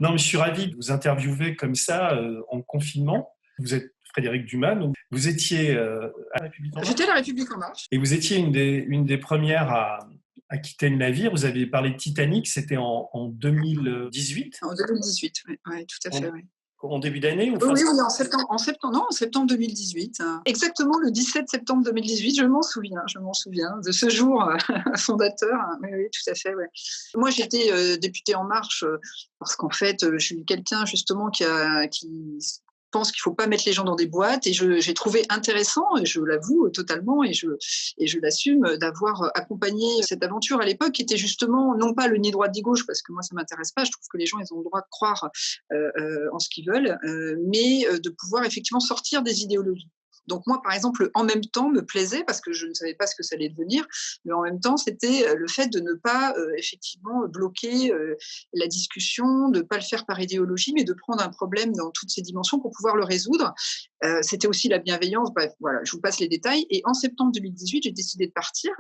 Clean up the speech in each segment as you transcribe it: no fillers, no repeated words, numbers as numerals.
Non, mais je suis ravi de vous interviewer comme ça en confinement. Vous êtes Frédérique Dumas, donc vous étiez à La République En Marche. J'étais à La République En Marche. Et vous étiez une des premières à quitter le navire. Vous avez parlé de Titanic, c'était en 2018. En 2018, oui, ouais, tout à fait. Oui. En début d'année ou Oui, fin oui, oui, en septembre 2018. Exactement le 17 septembre 2018, je m'en souviens de ce jour fondateur. Oui, oui, tout à fait. Ouais. Moi, j'étais députée En Marche parce qu'en fait, je suis quelqu'un justement qui pense qu'il ne faut pas mettre les gens dans des boîtes et j'ai trouvé intéressant, et je l'avoue totalement et je l'assume, d'avoir accompagné cette aventure à l'époque qui était justement non pas le ni droite ni gauche parce que moi ça ne m'intéresse pas, je trouve que les gens ils ont le droit de croire en ce qu'ils veulent, mais de pouvoir effectivement sortir des idéologies. Donc moi, par exemple, en même temps me plaisait, parce que je ne savais pas ce que ça allait devenir, mais en même temps, c'était le fait de ne pas effectivement bloquer la discussion, de ne pas le faire par idéologie, mais de prendre un problème dans toutes ses dimensions pour pouvoir le résoudre. C'était aussi la bienveillance, bref, voilà, je vous passe les détails. Et en septembre 2018, j'ai décidé de partir,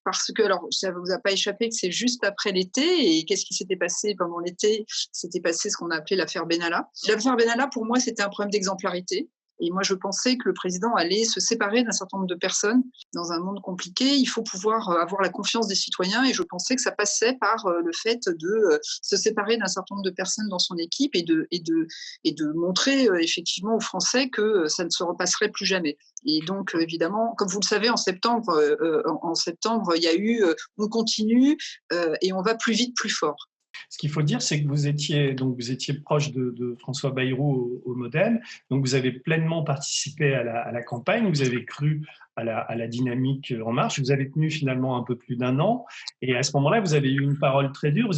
parce que, alors, ça ne vous a pas échappé que c'est juste après l'été, et qu'est-ce qui s'était passé pendant l'été? S'était passé ce qu'on a appelé l'affaire Benalla. L'affaire Benalla, pour moi, c'était un problème d'exemplarité. Et moi, je pensais que le président allait se séparer d'un certain nombre de personnes. Dans un monde compliqué, il faut pouvoir avoir la confiance des citoyens, et je pensais que ça passait par le fait de se séparer d'un certain nombre de personnes dans son équipe et de montrer effectivement aux Français que ça ne se repasserait plus jamais. Et donc, évidemment, comme vous le savez, en septembre, il y a eu on continue et on va plus vite, plus fort. Ce qu'il faut dire, c'est que vous étiez proche de François Bayrou au Modem, donc vous avez pleinement participé à la campagne, vous avez cru à la dynamique En Marche, vous avez tenu finalement un peu plus d'1 an, et à ce moment-là, vous avez eu une parole très dure,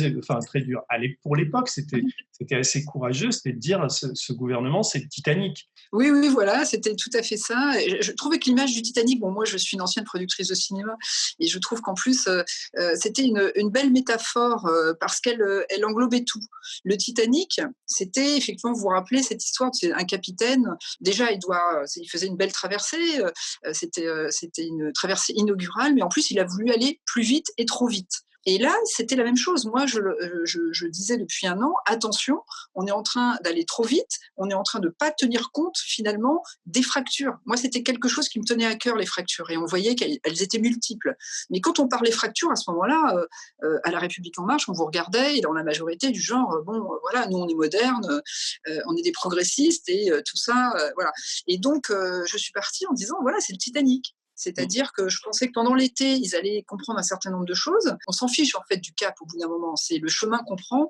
très dure. Pour l'époque, c'était assez courageux, c'était de dire ce gouvernement, c'est le Titanic. Oui, oui, voilà, c'était tout à fait ça. Et je trouvais que l'image du Titanic, bon, moi je suis une ancienne productrice de cinéma, et je trouve qu'en plus, c'était une belle métaphore parce qu'elle englobait tout. Le Titanic, c'était effectivement, vous vous rappelez cette histoire, c'est un capitaine, déjà il faisait une belle traversée, c'était une traversée inaugurale, mais en plus il a voulu aller plus vite et trop vite. Et là, c'était la même chose. Moi, je disais depuis 1 an, attention, on est en train d'aller trop vite, on est en train de ne pas tenir compte finalement des fractures. Moi, c'était quelque chose qui me tenait à cœur, les fractures, et on voyait qu'elles étaient multiples. Mais quand on parlait fractures, à ce moment-là, à La République En Marche, on vous regardait, et dans la majorité du genre, voilà, nous on est modernes, on est des progressistes, et tout ça, voilà. Et donc, je suis partie en disant, voilà, c'est le Titanic. C'est-à-dire que je pensais que pendant l'été, ils allaient comprendre un certain nombre de choses. On s'en fiche en fait du cap au bout d'un moment. C'est le chemin qu'on prend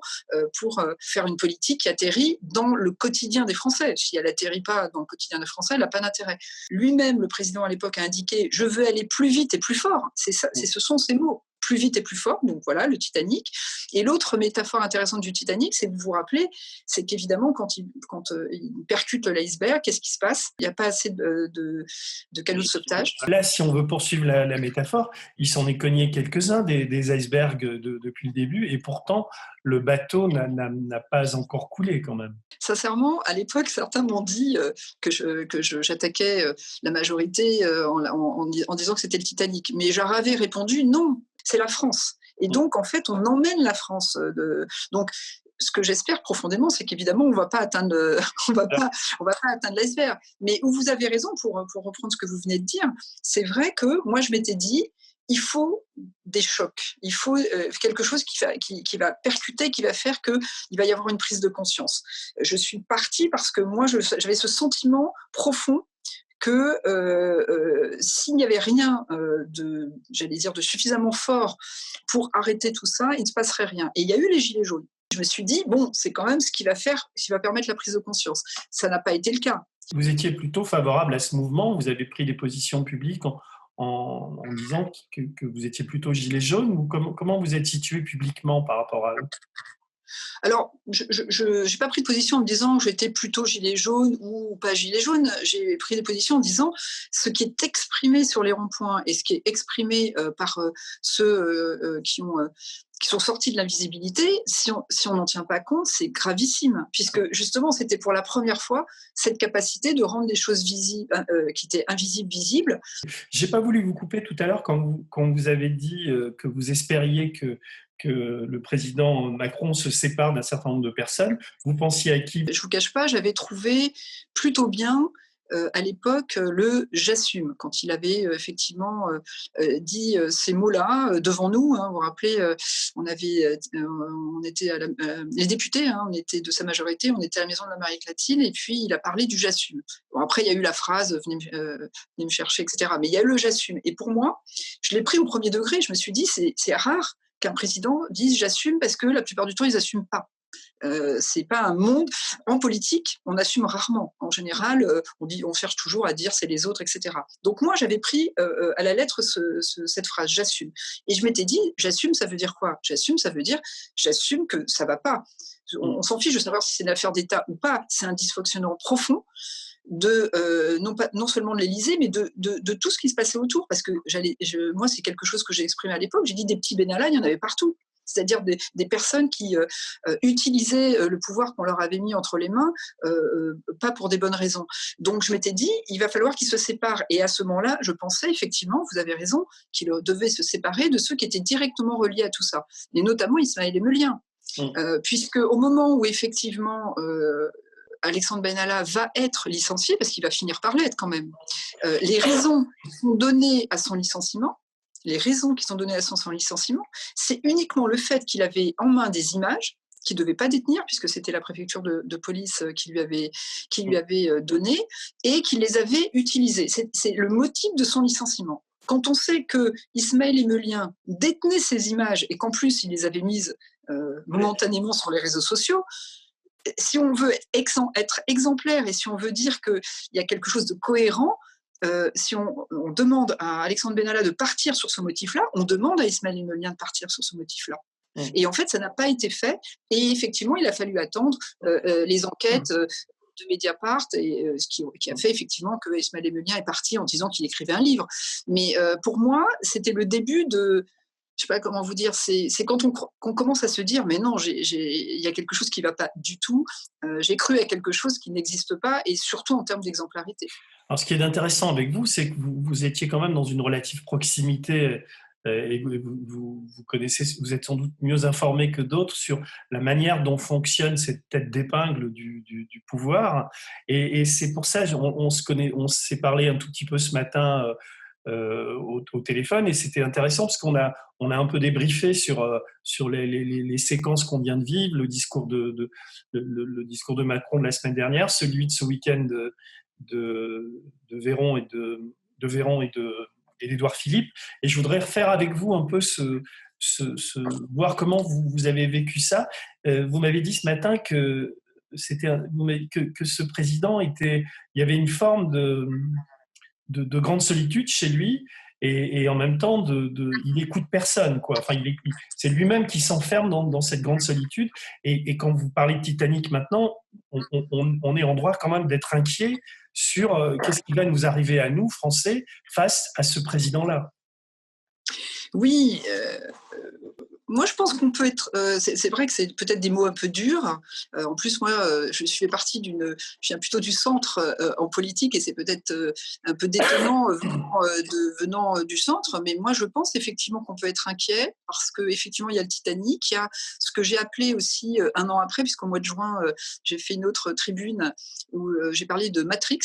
pour faire une politique qui atterrit dans le quotidien des Français. Si elle n'atterrit pas dans le quotidien des Français, elle n'a pas d'intérêt. Lui-même, le président à l'époque, a indiqué « je veux aller plus vite et plus fort ». Ce sont ces mots. Plus vite et plus fort, donc voilà, le Titanic. Et l'autre métaphore intéressante du Titanic, c'est que vous vous rappelez, c'est qu'évidemment, quand il percute l'iceberg, qu'est-ce qui se passe? Il n'y a pas assez de canaux de sauvetage. Là, si on veut poursuivre la métaphore, il s'en est cogné quelques-uns des icebergs depuis le début, et pourtant, le bateau n'a pas encore coulé quand même. Sincèrement, à l'époque, certains m'ont dit que j'attaquais la majorité en disant que c'était le Titanic. Mais je leur avais répondu non, c'est la France. Et donc, en fait, on emmène la France. Donc, ce que j'espère profondément, c'est qu'évidemment, on ne va pas atteindre l'iceberg. Mais où vous avez raison, pour reprendre ce que vous venez de dire, c'est vrai que moi, je m'étais dit, il faut des chocs, il faut quelque chose qui va percuter, qui va faire qu'il va y avoir une prise de conscience. Je suis partie parce que moi, j'avais ce sentiment profond que s'il n'y avait rien de suffisamment fort pour arrêter tout ça, il ne se passerait rien. Et il y a eu les Gilets jaunes. Je me suis dit, bon, c'est quand même ce qui va permettre la prise de conscience. Ça n'a pas été le cas. Vous étiez plutôt favorable à ce mouvement, vous avez pris des positions publiques en disant que vous étiez plutôt gilet jaune, ou comment vous êtes situé publiquement par rapport à eux? Alors, je n'ai pas pris de position en me disant que j'étais plutôt gilet jaune ou pas gilet jaune. J'ai pris des positions en disant ce qui est exprimé sur les ronds-points et ce qui est exprimé par ceux qui sont sortis de l'invisibilité, si on n'en tient pas compte, c'est gravissime, puisque justement, c'était pour la première fois cette capacité de rendre des choses visibles, qui étaient invisibles, visibles. J'ai pas voulu vous couper tout à l'heure quand vous avez dit que vous espériez que le président Macron se sépare d'un certain nombre de personnes. Vous pensiez à qui? Je ne vous cache pas, j'avais trouvé plutôt bien à l'époque le «j'assume», quand il avait dit ces mots-là devant nous. Hein, vous vous rappelez, on était les députés, hein, on était de sa majorité, on était à la Maison de l'Amérique latine, et puis il a parlé du «j'assume». Bon, après, il y a eu la phrase venez me chercher, etc. Mais il y a eu le «j'assume». Et pour moi, je l'ai pris au premier degré. Je me suis dit, c'est rare qu'un président dise «j'assume», parce que la plupart du temps, ils n'assument pas. C'est pas un monde en politique, on assume rarement. En général, on cherche toujours à dire c'est les autres, etc. Donc moi, j'avais pris à la lettre cette phrase j'assume, et je m'étais dit j'assume, ça veut dire quoi? J'assume, ça veut dire j'assume que ça va pas. On s'en fiche de savoir si c'est une affaire d'État ou pas. C'est un dysfonctionnement profond de non seulement de l'Élysée, mais de tout ce qui se passait autour. Parce que moi, c'est quelque chose que j'ai exprimé à l'époque. J'ai dit des petits Benalla, il y en avait partout. C'est-à-dire des personnes qui utilisaient le pouvoir qu'on leur avait mis entre les mains, pas pour des bonnes raisons. Donc je m'étais dit, il va falloir qu'ils se séparent. Et à ce moment-là, je pensais effectivement, vous avez raison, qu'ils devaient se séparer de ceux qui étaient directement reliés à tout ça, et notamment Ismaël Emelien. Puisque au moment où effectivement Alexandre Benalla va être licencié, parce qu'il va finir par l'être quand même, les raisons qui sont données à son licenciement, c'est uniquement le fait qu'il avait en main des images qu'il ne devait pas détenir, puisque c'était la préfecture de police qui lui avait donné, et qu'il les avait utilisées. C'est le motif de son licenciement. Quand on sait que Ismaël Emelien détenait ces images, et qu'en plus il les avait mises momentanément sur les réseaux sociaux, si on veut être exemplaire, et si on veut dire qu'il y a quelque chose de cohérent, si on demande à Alexandre Benalla de partir sur ce motif-là, on demande à Ismaël Emelien de partir sur ce motif-là. Et en fait, ça n'a pas été fait. Et effectivement, il a fallu attendre les enquêtes de Mediapart, et ce qui a fait effectivement que Ismaël Emelien est parti en disant qu'il écrivait un livre. Mais pour moi, c'était le début de... Je ne sais pas comment vous dire, c'est quand on commence à se dire mais non, il y a quelque chose qui ne va pas du tout, j'ai cru à quelque chose qui n'existe pas, et surtout en termes d'exemplarité. Alors, ce qui est intéressant avec vous, c'est que vous étiez quand même dans une relative proximité, et vous connaissez, vous êtes sans doute mieux informé que d'autres sur la manière dont fonctionne cette tête d'épingle du pouvoir. Et c'est pour ça, on s'est parlé un tout petit peu ce matin au téléphone, et c'était intéressant parce qu'on a un peu débriefé sur les séquences qu'on vient de vivre, le discours le discours de Macron de la semaine dernière, celui de ce week-end de Véran et d'Édouard Philippe. Et je voudrais refaire avec vous un peu voir comment vous avez vécu ça. Vous m'avez dit ce matin que ce président il y avait une forme de grande solitude chez lui, et en même temps il écoute personne, quoi. Enfin, c'est lui-même qui s'enferme dans cette grande solitude. Et quand vous parlez de Titanic maintenant, on est en droit quand même d'être inquiet sur qu'est-ce qui va nous arriver à nous, Français, face à ce président-là. Oui, moi je pense qu'on peut être. C'est vrai que c'est peut-être des mots un peu durs. En plus, moi, je viens plutôt du centre en politique, et c'est peut-être un peu détonnant venant du centre. Mais moi, je pense effectivement qu'on peut être inquiet, parce qu'effectivement, il y a le Titanic, il y a ce que j'ai appelé aussi un an après, puisqu'au mois de juin, j'ai fait une autre tribune où j'ai parlé de Matrix.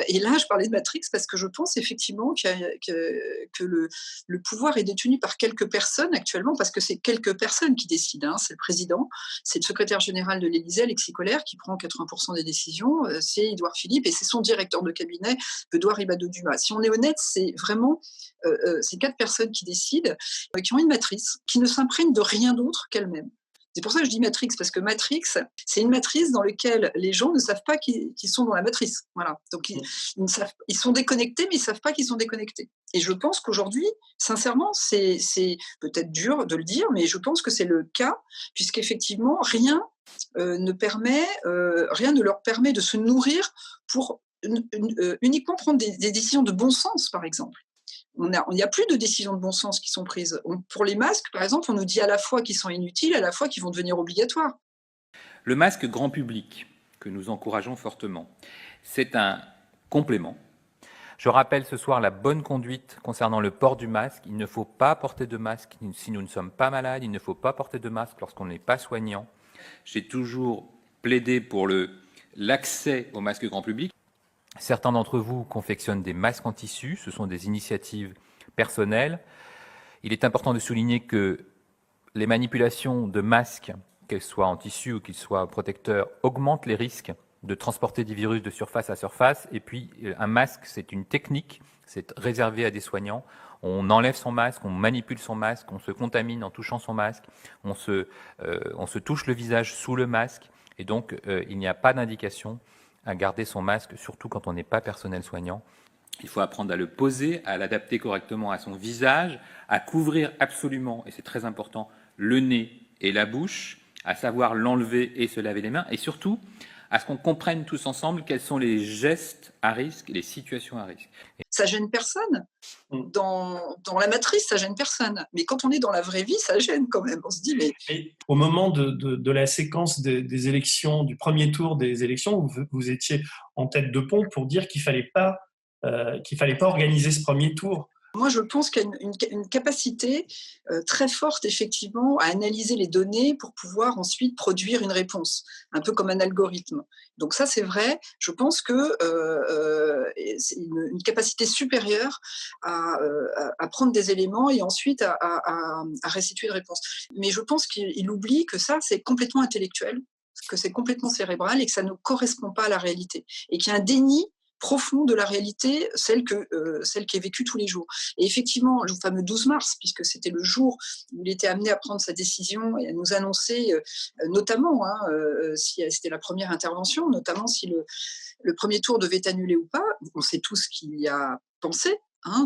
Et là, je parlais de Matrix parce que je pense effectivement que le pouvoir est détenu par quelques personnes actuellement, parce que c'est quelques personnes qui décident. Hein. C'est le président, c'est le secrétaire général de l'Élysée, Alexis Collère, qui prend 80% des décisions, c'est Édouard Philippe, et c'est son directeur de cabinet, Benoît Ribadeau-Dumas. Si on est honnête, c'est vraiment ces 4 personnes qui décident, qui ont une matrice, qui ne s'imprègne de rien d'autre qu'elle-même. C'est pour ça que je dis Matrix, parce que Matrix, c'est une matrice dans laquelle les gens ne savent pas qu'ils sont dans la matrice. Voilà. Donc, ils sont déconnectés, mais ils ne savent pas qu'ils sont déconnectés. Et je pense qu'aujourd'hui, sincèrement, c'est peut-être dur de le dire, mais je pense que c'est le cas, puisqu'effectivement, rien ne leur permet de se nourrir pour uniquement prendre des décisions de bon sens, par exemple. Il n'y a plus de décisions de bon sens qui sont prises. Pour les masques, par exemple, on nous dit à la fois qu'ils sont inutiles, à la fois qu'ils vont devenir obligatoires. Le masque grand public, que nous encourageons fortement, c'est un complément. Je rappelle ce soir la bonne conduite concernant le port du masque. Il ne faut pas porter de masque si nous ne sommes pas malades. Il ne faut pas porter de masque lorsqu'on n'est pas soignant. J'ai toujours plaidé pour l'accès au masque grand public. Certains d'entre vous confectionnent des masques en tissu. Ce sont des initiatives personnelles. Il est important de souligner que les manipulations de masques, qu'elles soient en tissu ou qu'ils soient protecteurs, augmentent les risques de transporter des virus de surface à surface. Et puis, un masque, c'est une technique, c'est réservé à des soignants. On enlève son masque, on manipule son masque, on se contamine en touchant son masque, on se touche le visage sous le masque. Et donc, il n'y a pas d'indication à garder son masque, surtout quand on n'est pas personnel soignant. Il faut apprendre à le poser, à l'adapter correctement à son visage, à couvrir absolument, et c'est très important, le nez et la bouche, à savoir l'enlever et se laver les mains, et surtout à ce qu'on comprenne tous ensemble quels sont les gestes à risque et les situations à risque. Ça gêne personne. Dans la matrice, ça gêne personne. Mais quand on est dans la vraie vie, ça gêne quand même. On se dit, mais... Et au moment de la séquence des élections, du premier tour des élections, vous étiez en tête de pont pour dire qu'il fallait pas organiser ce premier tour. Moi, je pense qu'il y a une capacité très forte, effectivement, à analyser les données pour pouvoir ensuite produire une réponse, un peu comme un algorithme. Donc ça, c'est vrai. Je pense que c'est une capacité supérieure à prendre des éléments et ensuite à restituer une réponse. Mais je pense qu'il oublie que ça, c'est complètement intellectuel, que c'est complètement cérébral et que ça ne correspond pas à la réalité. Et qu'il y a un déni profond de la réalité, celle qui est vécue tous les jours. Et effectivement, le fameux 12 mars, puisque c'était le jour où il était amené à prendre sa décision et à nous annoncer, notamment, si c'était la première intervention, notamment si le premier tour devait être annulé ou pas, on sait tous qu'il y a pensé.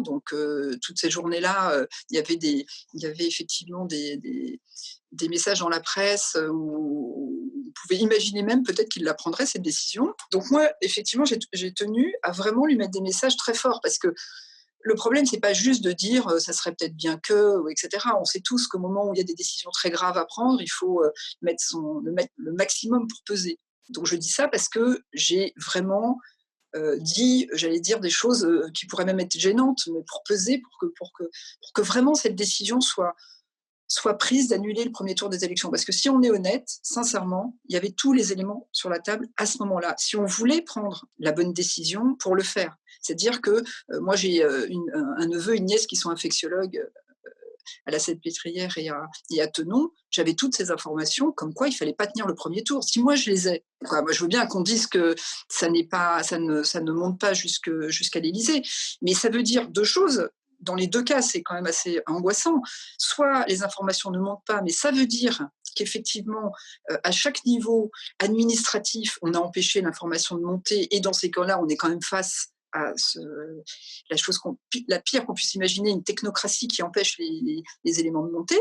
Donc, toutes ces journées-là, il y avait effectivement des messages dans la presse où on pouvait imaginer même peut-être qu'il la prendrait, cette décision. Donc moi, effectivement, j'ai tenu à vraiment lui mettre des messages très forts parce que le problème, c'est pas juste de dire ça serait peut-être bien que, etc. On sait tous qu'au moment où il y a des décisions très graves à prendre, il faut mettre le maximum pour peser. Donc je dis ça parce que j'ai vraiment dit, j'allais dire des choses qui pourraient même être gênantes, mais pour peser, pour que vraiment cette décision soit prise d'annuler le premier tour des élections. Parce que si on est honnête, sincèrement, il y avait tous les éléments sur la table à ce moment-là. Si on voulait prendre la bonne décision pour le faire, c'est-à-dire que moi j'ai un neveu, une nièce qui sont infectiologues à la Salpêtrière et à Thonon, j'avais toutes ces informations comme quoi il fallait pas tenir le premier tour. Si moi je les ai, moi je veux bien qu'on dise que ça ne monte pas jusqu'à l'Élysée, mais ça veut dire deux choses. Dans les deux cas, c'est quand même assez angoissant. Soit les informations ne montent pas, mais ça veut dire qu'effectivement, à chaque niveau administratif, on a empêché l'information de monter, et dans ces cas-là, on est quand même face à la pire qu'on puisse imaginer, une technocratie qui empêche les éléments de monter.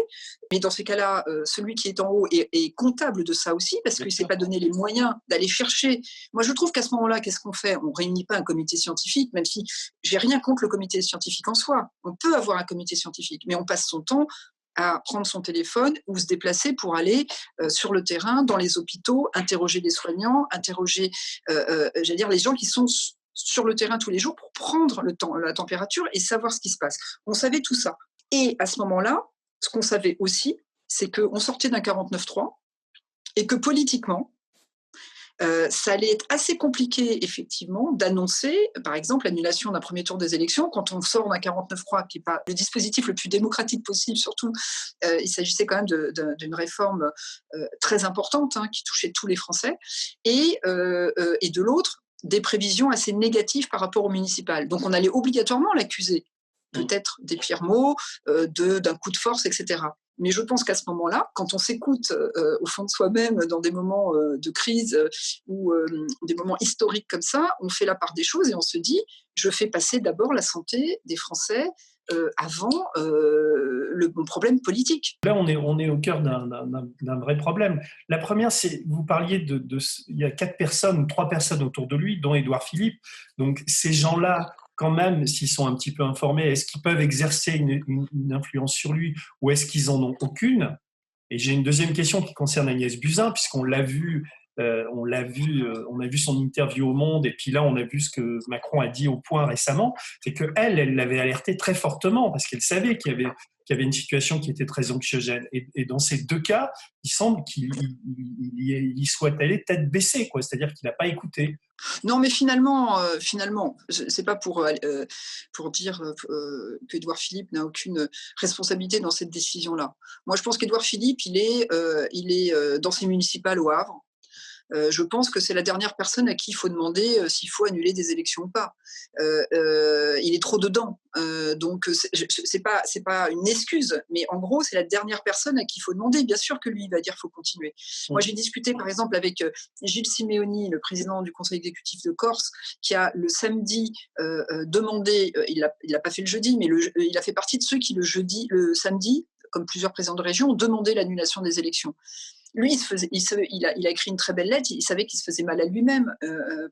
Mais dans ces cas-là, celui qui est en haut est comptable de ça aussi, parce qu'il ne s'est pas donné les moyens d'aller chercher. Moi, je trouve qu'à ce moment-là, qu'est-ce qu'on fait ? On ne réunit pas un comité scientifique, même si j'ai rien contre le comité scientifique en soi. On peut avoir un comité scientifique, mais on passe son temps à prendre son téléphone ou se déplacer pour aller sur le terrain, dans les hôpitaux, interroger les soignants, interroger j'allais dire, les gens qui sont sur le terrain tous les jours pour prendre la température et savoir ce qui se passe. On savait tout ça. Et à ce moment-là, ce qu'on savait aussi, c'est qu'on sortait d'un 49-3 et que politiquement, ça allait être assez compliqué, effectivement, d'annoncer, par exemple, l'annulation d'un premier tour des élections quand on sort d'un 49-3, qui n'est pas le dispositif le plus démocratique possible. Surtout, il s'agissait quand même d'une réforme très importante qui touchait tous les Français. Et de l'autre, des prévisions assez négatives par rapport au municipal. Donc on allait obligatoirement l'accuser, peut-être des pires mots, d'un coup de force, etc. Mais je pense qu'à ce moment-là, quand on s'écoute au fond de soi-même dans des moments de crise ou des moments historiques comme ça, on fait la part des choses et on se dit, je fais passer d'abord la santé des Français avant mon problème politique. Là, on est au cœur d'un vrai problème. La première, c'est, vous parliez il y a 3 personnes autour de lui, dont Édouard Philippe. Donc, ces gens-là, quand même, s'ils sont un petit peu informés, est-ce qu'ils peuvent exercer une influence sur lui ou est-ce qu'ils en ont aucune ? Et j'ai une deuxième question qui concerne Agnès Buzyn, puisqu'on l'a vu On a vu son interview au Monde, et puis là, on a vu ce que Macron a dit au Point récemment. C'est que elle l'avait alerté très fortement parce qu'elle savait qu'il y avait une situation qui était très anxiogène. Et dans ces deux cas, il semble qu'il y soit allé tête baissée, quoi. C'est-à-dire qu'il n'a pas écouté. Non, mais finalement, c'est pas pour dire qu'Édouard Philippe n'a aucune responsabilité dans cette décision-là. Moi, je pense qu'Édouard Philippe, il est dans ses municipales au Havre. Je pense que c'est la dernière personne à qui il faut demander s'il faut annuler des élections ou pas. Il est trop dedans. Donc, c'est pas une excuse, mais en gros, c'est la dernière personne à qui il faut demander. Bien sûr que lui, il va dire qu'il faut continuer. Moi, j'ai discuté, par exemple, avec Gilles Simeoni, le président du conseil exécutif de Corse, qui a le samedi demandé, il l'a pas fait le jeudi, mais il a fait partie de ceux qui, le samedi, comme plusieurs présidents de région, ont demandé l'annulation des élections. Lui, il a écrit une très belle lettre, il savait qu'il se faisait mal à lui-même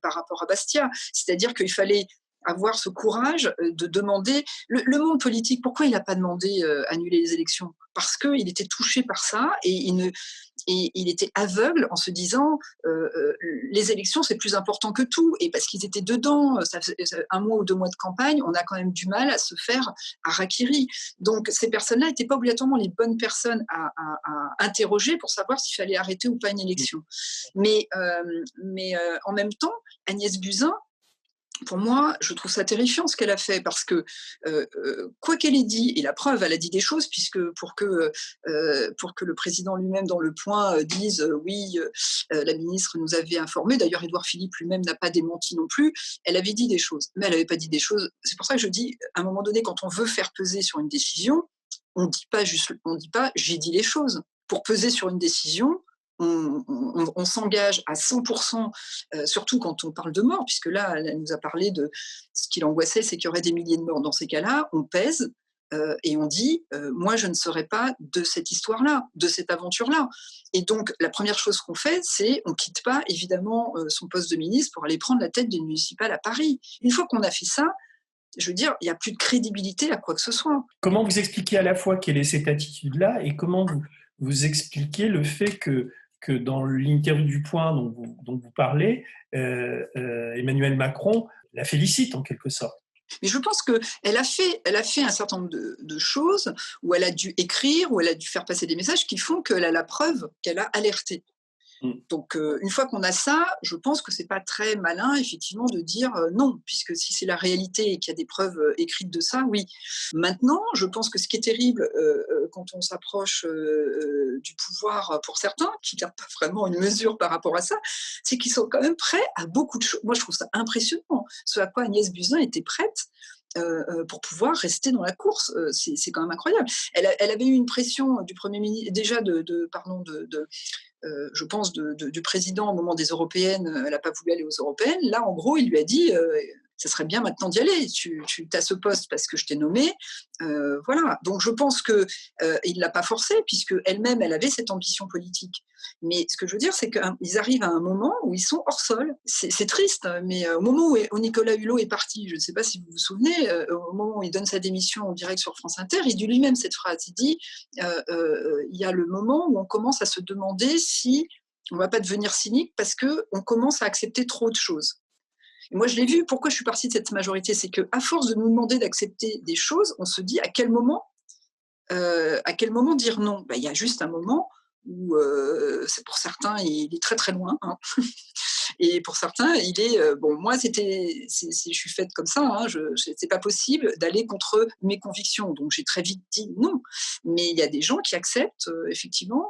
par rapport à Bastia. C'est-à-dire qu'il fallait avoir ce courage de demander… Le monde politique, pourquoi il n'a pas demandé annuler les élections ? Parce qu'il était touché par ça et il était aveugle en se disant les élections, c'est plus important que tout. Et parce qu'ils étaient dedans, ça faisait 1 mois ou 2 mois de campagne, on a quand même du mal à se faire harakiri. Donc ces personnes-là n'étaient pas obligatoirement les bonnes personnes à interroger pour savoir s'il fallait arrêter ou pas une élection. Mais en même temps, Agnès Buzyn, pour moi, je trouve ça terrifiant ce qu'elle a fait parce que quoi qu'elle ait dit, et la preuve, elle a dit des choses, puisque pour que le président lui-même dans Le Point dise oui, la ministre nous avait informé, d'ailleurs Édouard Philippe lui-même n'a pas démenti non plus, elle avait dit des choses, mais elle n'avait pas dit des choses. C'est pour ça que je dis, à un moment donné, quand on veut faire peser sur une décision, on dit pas j'ai dit les choses. Pour peser sur une décision, on s'engage à 100%, surtout quand on parle de mort, puisque là, elle nous a parlé de ce qui l'angoissait, c'est qu'il y aurait des milliers de morts. Dans ces cas-là, on pèse et on dit moi, je ne serai pas de cette histoire-là, de cette aventure-là. Et donc, la première chose qu'on fait, c'est on ne quitte pas, évidemment, son poste de ministre pour aller prendre la tête d'une municipale à Paris. Une fois qu'on a fait ça, je veux dire, il n'y a plus de crédibilité à quoi que ce soit. Comment vous expliquez à la fois quelle est cette attitude-là et comment vous expliquez le fait que dans l'interview du Point dont vous parlez, Emmanuel Macron la félicite en quelque sorte? Mais je pense qu'elle a fait un certain nombre de choses où elle a dû écrire, où elle a dû faire passer des messages qui font qu'elle a la preuve qu'elle a alerté. Donc, une fois qu'on a ça, je pense que c'est pas très malin, effectivement, de dire non, puisque si c'est la réalité et qu'il y a des preuves écrites de ça, oui. Maintenant, je pense que ce qui est terrible quand on s'approche du pouvoir pour certains, qui n'ont pas vraiment une mesure par rapport à ça, c'est qu'ils sont quand même prêts à beaucoup de choses. Moi, je trouve ça impressionnant, ce à quoi Agnès Buzyn était prête. Pour pouvoir rester dans la course, c'est quand même incroyable. Elle avait eu une pression du Premier ministre, déjà je pense, du président au moment des européennes. Elle n'a pas voulu aller aux européennes. Là, en gros, il lui a dit ça serait bien maintenant d'y aller. Tu as ce poste parce que je t'ai nommé. Voilà. Donc, je pense qu'il ne l'a pas forcée, puisque elle-même, elle avait cette ambition politique. Mais ce que je veux dire, c'est qu'ils arrivent à un moment où ils sont hors sol. C'est triste, mais au moment où Nicolas Hulot est parti, je ne sais pas si vous vous souvenez, au moment où il donne sa démission en direct sur France Inter, il dit lui-même cette phrase. Il dit il y a le moment où on commence à se demander si on ne va pas devenir cynique parce qu'on commence à accepter trop de choses. Et moi, je l'ai vu. Pourquoi je suis partie de cette majorité ? C'est qu'à force de nous demander d'accepter des choses, on se dit à quel moment dire non ? Il y a juste un moment où, c'est pour certains, il est très très loin. Hein. Et pour certains, il est… bon, moi, je suis faite comme ça. Hein, c'est pas possible d'aller contre mes convictions. Donc, j'ai très vite dit non. Mais il y a des gens qui acceptent, effectivement,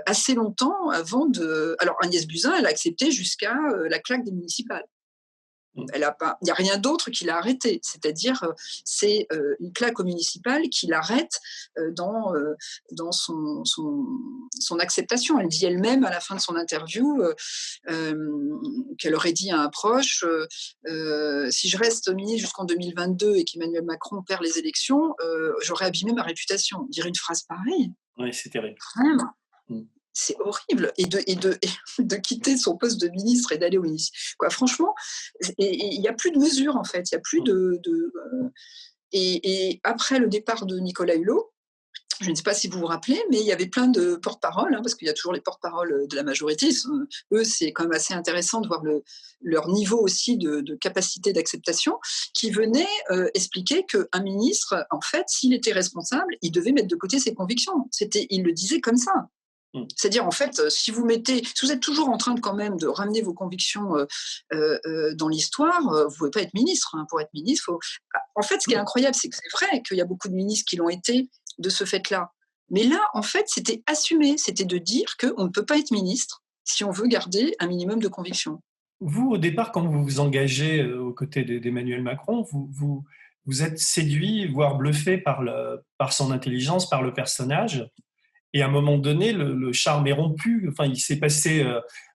assez longtemps avant de… Alors, Agnès Buzyn, elle a accepté jusqu'à la claque des municipales. Il n'y a rien d'autre qui l'a arrêté. C'est-à-dire, c'est une claque au municipal qui l'arrête dans son acceptation. Elle dit elle-même à la fin de son interview qu'elle aurait dit à un proche si je reste ministre jusqu'en 2022 et qu'Emmanuel Macron perd les élections, j'aurais abîmé ma réputation. Dire une phrase pareille. Oui, c'est terrible. Vraiment. C'est horrible. Et de quitter son poste de ministre et d'aller au ministère. Franchement, il n'y a plus de mesure, en fait. Il n'y a plus et après le départ de Nicolas Hulot, Je ne sais pas si vous vous rappelez, mais il y avait plein de porte-paroles, parce qu'il y a toujours les porte-paroles de la majorité. Eux, c'est quand même assez intéressant de voir leur niveau aussi de capacité d'acceptation, qui venaient expliquer qu'un ministre, en fait, s'il était responsable, il devait mettre de côté ses convictions. Il le disait comme ça. C'est-à-dire, en fait, si vous êtes toujours en train quand même de ramener vos convictions dans l'histoire, vous ne pouvez pas être ministre. Pour être ministre, en fait, ce qui est incroyable, c'est que c'est vrai qu'il y a beaucoup de ministres qui l'ont été de ce fait-là. Mais là, en fait, c'était assumé. C'était de dire qu'on ne peut pas être ministre si on veut garder un minimum de conviction. Vous, au départ, quand vous vous engagez aux côtés d'Emmanuel Macron, vous êtes séduit, voire bluffé par son intelligence, par le personnage. Et à un moment donné, le charme est rompu. Enfin, il s'est passé.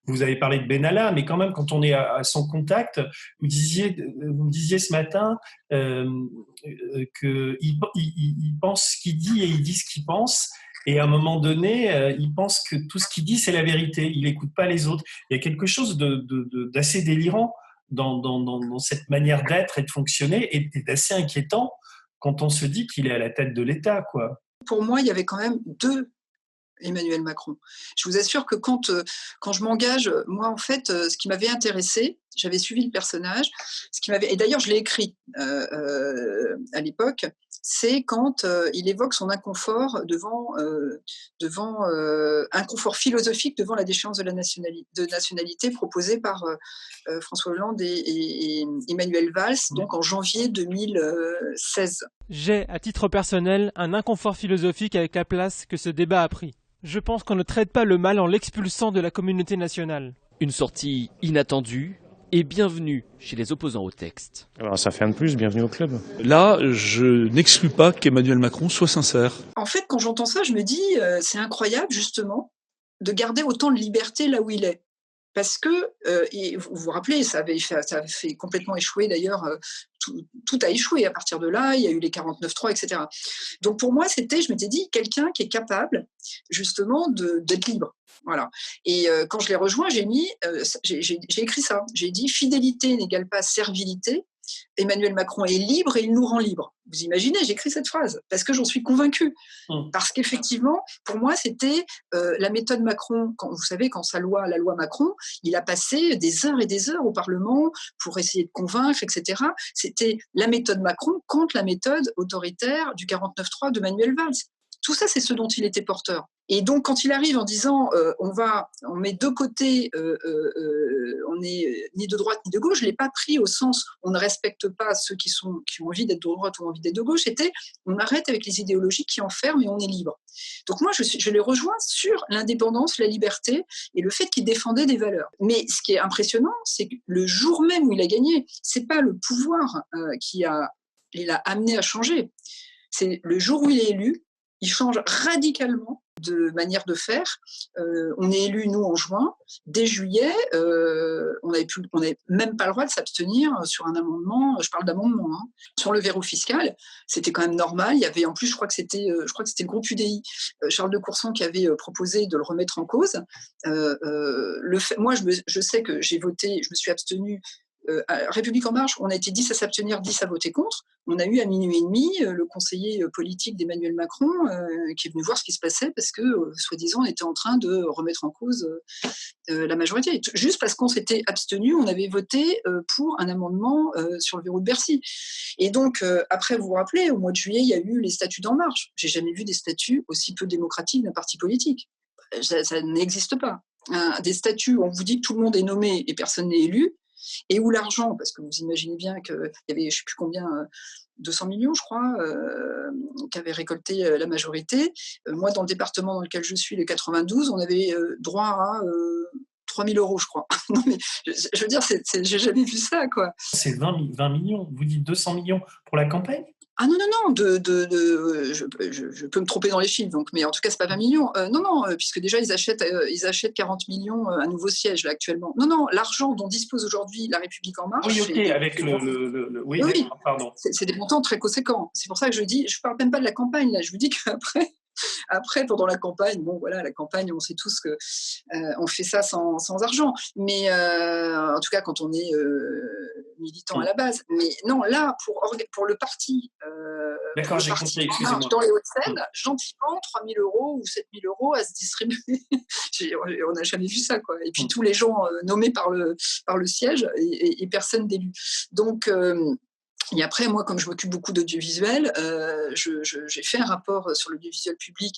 Vous avez parlé de Benalla, mais quand même, quand on est à son contact, vous me disiez ce matin qu'il pense ce qu'il dit et il dit ce qu'il pense. Et à un moment donné, il pense que tout ce qu'il dit, c'est la vérité. Il n'écoute pas les autres. Il y a quelque chose d'assez délirant dans cette manière d'être et de fonctionner, et d'assez inquiétant quand on se dit qu'il est à la tête de l'État, quoi. Pour moi, il y avait quand même deux Emmanuel Macron. Je vous assure que quand je m'engage, moi, en fait, ce qui m'avait intéressé, j'avais suivi le personnage, et d'ailleurs, je l'ai écrit à l'époque, c'est quand il évoque son inconfort devant inconfort philosophique devant la déchéance de nationalité proposée par François Hollande et Emmanuel Valls, donc en janvier 2016. J'ai, à titre personnel, un inconfort philosophique avec la place que ce débat a pris. Je pense qu'on ne traite pas le mal en l'expulsant de la communauté nationale. Une sortie inattendue et bienvenue chez les opposants au texte. Alors ça fait un de plus, bienvenue au club. Là, je n'exclus pas qu'Emmanuel Macron soit sincère. En fait, quand j'entends ça, je me dis, c'est incroyable justement de garder autant de liberté là où il est. Parce que, et vous vous rappelez, ça avait fait complètement échouer d'ailleurs, tout a échoué à partir de là, il y a eu les 49.3, etc. Donc pour moi, je m'étais dit, quelqu'un qui est capable justement d'être libre. Voilà. Et quand je l'ai rejoint, j'ai écrit ça. J'ai dit, fidélité n'égale pas servilité. Emmanuel Macron est libre et il nous rend libres. Vous imaginez, j'écris cette phrase parce que j'en suis convaincue. Parce qu'effectivement, pour moi, c'était la méthode Macron. Vous savez, quand la loi Macron, il a passé des heures et des heures au Parlement pour essayer de convaincre, etc. C'était la méthode Macron contre la méthode autoritaire du 49.3 de Manuel Valls. Tout ça, c'est ce dont il était porteur. Et donc, quand il arrive en disant on met deux côtés, on n'est ni de droite ni de gauche, je ne l'ai pas pris au sens on ne respecte pas ceux qui ont envie d'être de droite ou envie d'être de gauche, c'était on arrête avec les idéologies qui enferment et on est libre. Donc moi, je l'ai rejoint sur l'indépendance, la liberté et le fait qu'il défendait des valeurs. Mais ce qui est impressionnant, c'est que le jour même où il a gagné, ce n'est pas le pouvoir qui l'a amené à changer. C'est le jour où il est élu, il change radicalement de manière de faire. On est élu, nous, en juin. Dès juillet, on n'avait même pas le droit de s'abstenir sur un amendement. Je parle d'amendement. Sur le verrou fiscal, c'était quand même normal. Il y avait, en plus, je crois que c'était le groupe UDI, Charles de Courson, qui avait proposé de le remettre en cause. Moi, je sais que j'ai voté, je me suis abstenue. République En Marche, on a été 10 à s'abstenir, 10 à voter contre. On a eu à minuit et demi le conseiller politique d'Emmanuel Macron qui est venu voir ce qui se passait parce que, soi-disant, on était en train de remettre en cause la majorité. Juste parce qu'on s'était abstenu, on avait voté pour un amendement sur le verrou de Bercy. Et donc, après, vous vous rappelez, au mois de juillet, il y a eu les statuts d'En Marche. J'ai jamais vu des statuts aussi peu démocratiques d'un parti politique. Ça n'existe pas. Des statuts où on vous dit que tout le monde est nommé et personne n'est élu, et où l'argent, parce que vous imaginez bien qu'il y avait, je ne sais plus combien, 200 millions, je crois, qu'avait récolté la majorité. Moi, dans le département dans lequel je suis, le 92, on avait droit à 3 000 euros, je crois. Non, mais je veux dire, j'ai jamais vu ça, quoi. C'est 20 millions. Vous dites 200 millions pour la campagne ? Ah non, je peux me tromper dans les chiffres, donc, mais en tout cas, c'est pas 20 millions. Non, puisque déjà, ils achètent 40 millions un nouveau siège, là, actuellement. Non, l'argent dont dispose aujourd'hui la République En Marche... Oui, ok, avec oui, oui, pardon. C'est des montants très conséquents. C'est pour ça que je dis, je parle même pas de la campagne, là, je vous dis qu'après, Après, pendant la campagne, bon voilà, la campagne, on sait tous que on fait ça sans argent. Mais en tout cas, quand on est militant à la base. Mais non, là, pour le parti, D'accord, j'ai compris, excusez-moi. dans les Hauts-de-Seine, gentiment, 3 000 € ou 7 000 € à se distribuer. On n'a jamais vu ça, quoi. Et puis tous les gens nommés par le siège et personne d'élu. Donc, et après, moi, comme je m'occupe beaucoup d'audiovisuel, j'ai fait un rapport sur l'audiovisuel public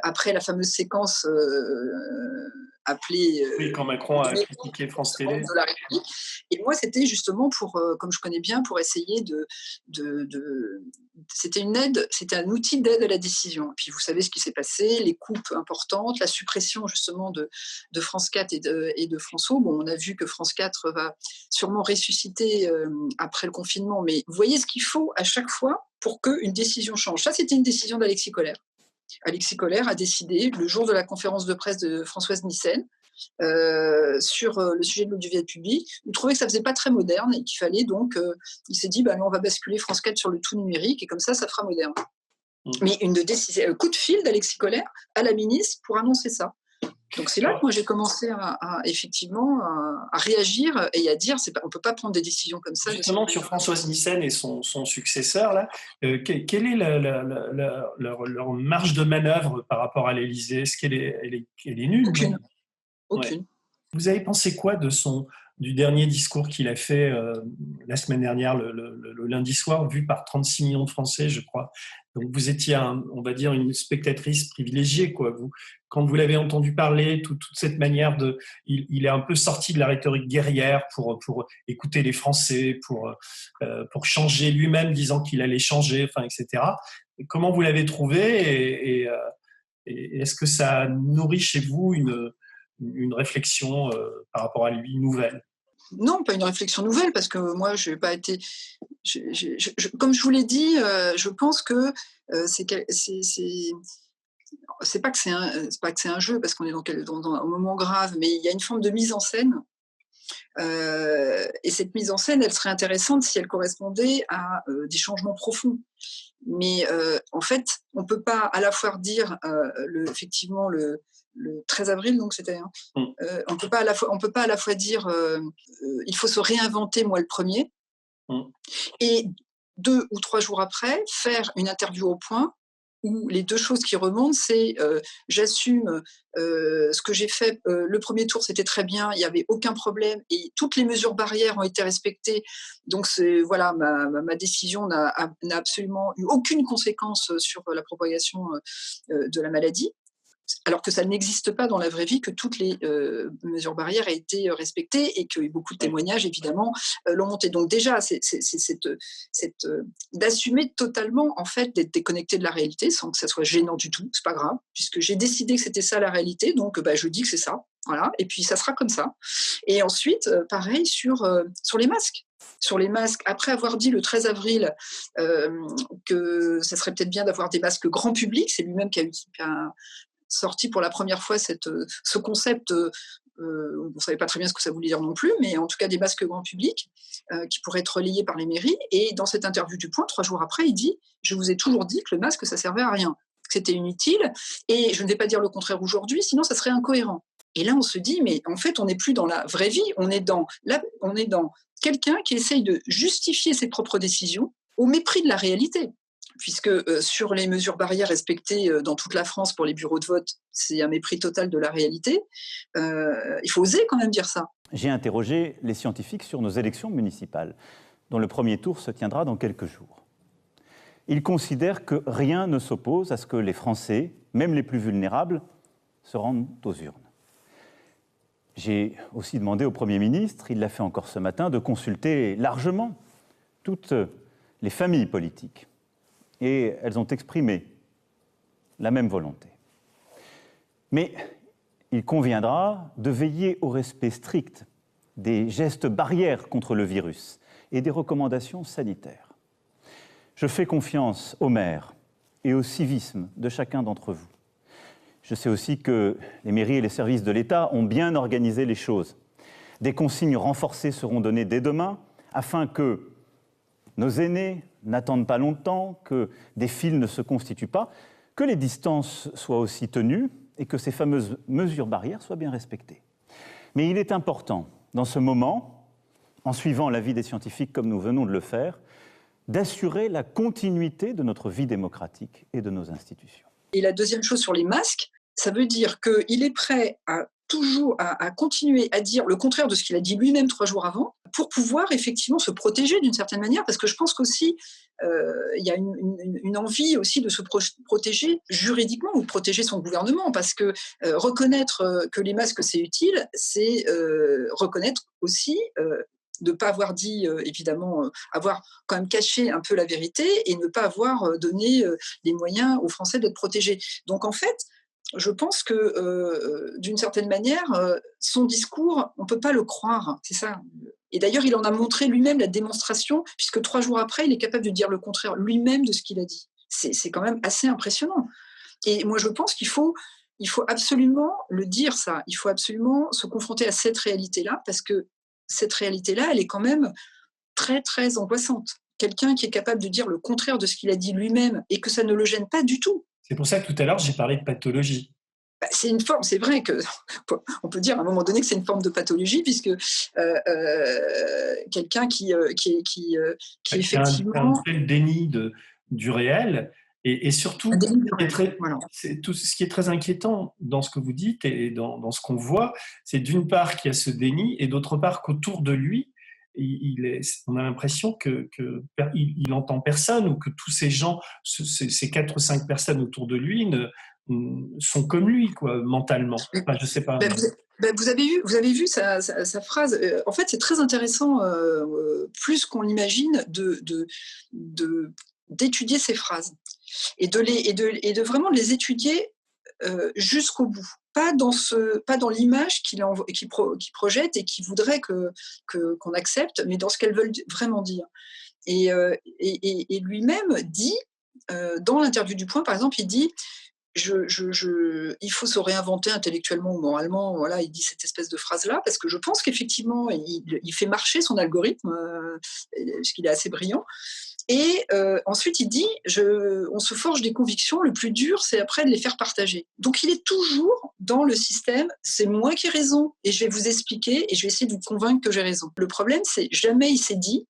après la fameuse séquence appelée... oui, quand Macron a critiqué France Télé. De la République. Et moi, c'était justement pour, comme je connais bien, pour essayer c'était une aide, c'était un outil d'aide à la décision. Et puis vous savez ce qui s'est passé, les coupes importantes, la suppression justement de France 4 et de France O. Bon, on a vu que France 4 va sûrement ressusciter après le confinement, mais vous voyez ce qu'il faut à chaque fois pour qu'une décision change. Ça, c'était une décision d'Alexis Collère. Alexis Collère a décidé, le jour de la conférence de presse de Françoise Nyssen, sur le sujet de l'audiovisuel public, il trouvait que ça faisait pas très moderne et qu'il fallait donc, il s'est dit, on va basculer France 4 sur le tout numérique et comme ça fera moderne. Mais une décision, coup de fil d'Alexis Collère à la ministre pour annoncer ça. Donc c'est là que moi j'ai commencé effectivement à réagir et à dire on ne peut pas prendre des décisions comme ça. Justement sur Françoise Nyssen et son successeur, là, quelle est leur marge de manœuvre par rapport à l'Élysée? Est-ce qu'elle est nulle? Aucune. Ouais. Vous avez pensé quoi du dernier discours qu'il a fait la semaine dernière, le lundi soir, vu par 36 millions de Français, je crois. Donc vous étiez, on va dire, une spectatrice privilégiée, quoi. Quand vous l'avez entendu parler, toute cette manière il est un peu sorti de la rhétorique guerrière pour écouter les Français, pour changer lui-même, disant qu'il allait changer, etc. Et comment vous l'avez trouvé et est-ce que ça nourrit chez vous une réflexion par rapport à lui nouvelle? Non, pas une réflexion nouvelle, parce que moi, je n'ai pas été... comme je vous l'ai dit, je pense que c'est pas que c'est un jeu, parce qu'on est dans un moment grave, mais il y a une forme de mise en scène. Et cette mise en scène, elle serait intéressante si elle correspondait à des changements profonds. Mais en fait, on ne peut pas à la fois dire, effectivement, le 13 avril, donc c'était. On peut pas à la fois dire il faut se réinventer, moi le premier, et 2 ou 3 jours après faire une interview au Point où les 2 choses qui remontent, c'est j'assume ce que j'ai fait. Le premier tour, c'était très bien, il n'y avait aucun problème et toutes les mesures barrières ont été respectées. Donc voilà, ma décision n'a absolument eu aucune conséquence sur la propagation de la maladie. Alors que ça n'existe pas dans la vraie vie, que toutes les mesures barrières aient été respectées et que beaucoup de témoignages, évidemment, l'ont monté. Donc déjà, c'est d'assumer totalement, en fait, d'être déconnecté de la réalité sans que ça soit gênant du tout. C'est pas grave, puisque j'ai décidé que c'était ça la réalité, donc je dis que c'est ça. Voilà, et puis ça sera comme ça. Et ensuite, pareil sur les masques. Sur les masques, après avoir dit le 13 avril que ça serait peut-être bien d'avoir des masques grand public, c'est lui-même qui a sorti pour la première fois ce concept, on ne savait pas très bien ce que ça voulait dire non plus, mais en tout cas des masques grand public qui pourraient être relayés par les mairies. Et dans cette interview du Point, 3 jours après, il dit « Je vous ai toujours dit que le masque, ça servait à rien, que c'était inutile, et je ne vais pas dire le contraire aujourd'hui, sinon ça serait incohérent. » Et là, on se dit, mais en fait, on n'est plus dans la vraie vie, on est dans quelqu'un qui essaye de justifier ses propres décisions au mépris de la réalité. Puisque sur les mesures barrières respectées dans toute la France pour les bureaux de vote, c'est un mépris total de la réalité. Il faut oser quand même dire ça. J'ai interrogé les scientifiques sur nos élections municipales, dont le premier tour se tiendra dans quelques jours. Ils considèrent que rien ne s'oppose à ce que les Français, même les plus vulnérables, se rendent aux urnes. J'ai aussi demandé au Premier ministre, il l'a fait encore ce matin, de consulter largement toutes les familles politiques. Et elles ont exprimé la même volonté. Mais il conviendra de veiller au respect strict des gestes barrières contre le virus et des recommandations sanitaires. Je fais confiance aux maires et au civisme de chacun d'entre vous. Je sais aussi que les mairies et les services de l'État ont bien organisé les choses. Des consignes renforcées seront données dès demain afin que nos aînés n'attendent pas longtemps, que des files ne se constituent pas, que les distances soient aussi tenues et que ces fameuses mesures barrières soient bien respectées. Mais il est important, dans ce moment, en suivant l'avis des scientifiques comme nous venons de le faire, d'assurer la continuité de notre vie démocratique et de nos institutions. Et la deuxième chose sur les masques, ça veut dire qu'il est prêt à continuer à dire le contraire de ce qu'il a dit lui-même 3 jours avant, pour pouvoir effectivement se protéger d'une certaine manière, parce que je pense qu'aussi, il y a une envie aussi de se protéger juridiquement ou de protéger son gouvernement, parce que reconnaître que les masques c'est utile, c'est reconnaître aussi de ne pas avoir dit, évidemment, avoir quand même caché un peu la vérité et ne pas avoir donné les moyens aux Français d'être protégés. Donc en fait, je pense que d'une certaine manière, son discours, on ne peut pas le croire, c'est ça. Et d'ailleurs, il en a montré lui-même la démonstration, puisque 3 jours après, il est capable de dire le contraire lui-même de ce qu'il a dit. C'est quand même assez impressionnant. Et moi, je pense qu'il faut absolument le dire, ça. Il faut absolument se confronter à cette réalité-là, parce que cette réalité-là, elle est quand même très, très angoissante. Quelqu'un qui est capable de dire le contraire de ce qu'il a dit lui-même et que ça ne le gêne pas du tout. C'est pour ça que tout à l'heure, j'ai parlé de pathologie. C'est une forme, c'est vrai qu'on peut dire à un moment donné que c'est une forme de pathologie, puisque quelqu'un qui effectivement... un tel déni du réel, et surtout, tout ce qui est très inquiétant dans ce que vous dites et dans ce qu'on voit, c'est d'une part qu'il y a ce déni, et d'autre part qu'autour de lui, on a l'impression qu'il entend personne, ou que tous ces gens, ces 4 ou 5 personnes autour de lui sont comme lui, quoi, mentalement. Enfin, je sais pas. Vous avez vu sa phrase. En fait, c'est très intéressant, plus qu'on l'imagine, d'étudier ces phrases et de vraiment les étudier jusqu'au bout. Pas dans l'image qu'il projette et qu'il voudrait qu'on accepte, mais dans ce qu'elles veulent vraiment dire. Et lui-même dit, dans l'interview du Point, par exemple, il dit il faut se réinventer intellectuellement ou moralement. Voilà, il dit cette espèce de phrase-là, parce que je pense qu'effectivement, il fait marcher son algorithme, parce qu'il est assez brillant. Et ensuite, il dit on se forge des convictions, le plus dur, c'est après de les faire partager. Donc, il est toujours dans le système, c'est moi qui ai raison, et je vais vous expliquer, et je vais essayer de vous convaincre que j'ai raison. Le problème, c'est jamais il s'est dit,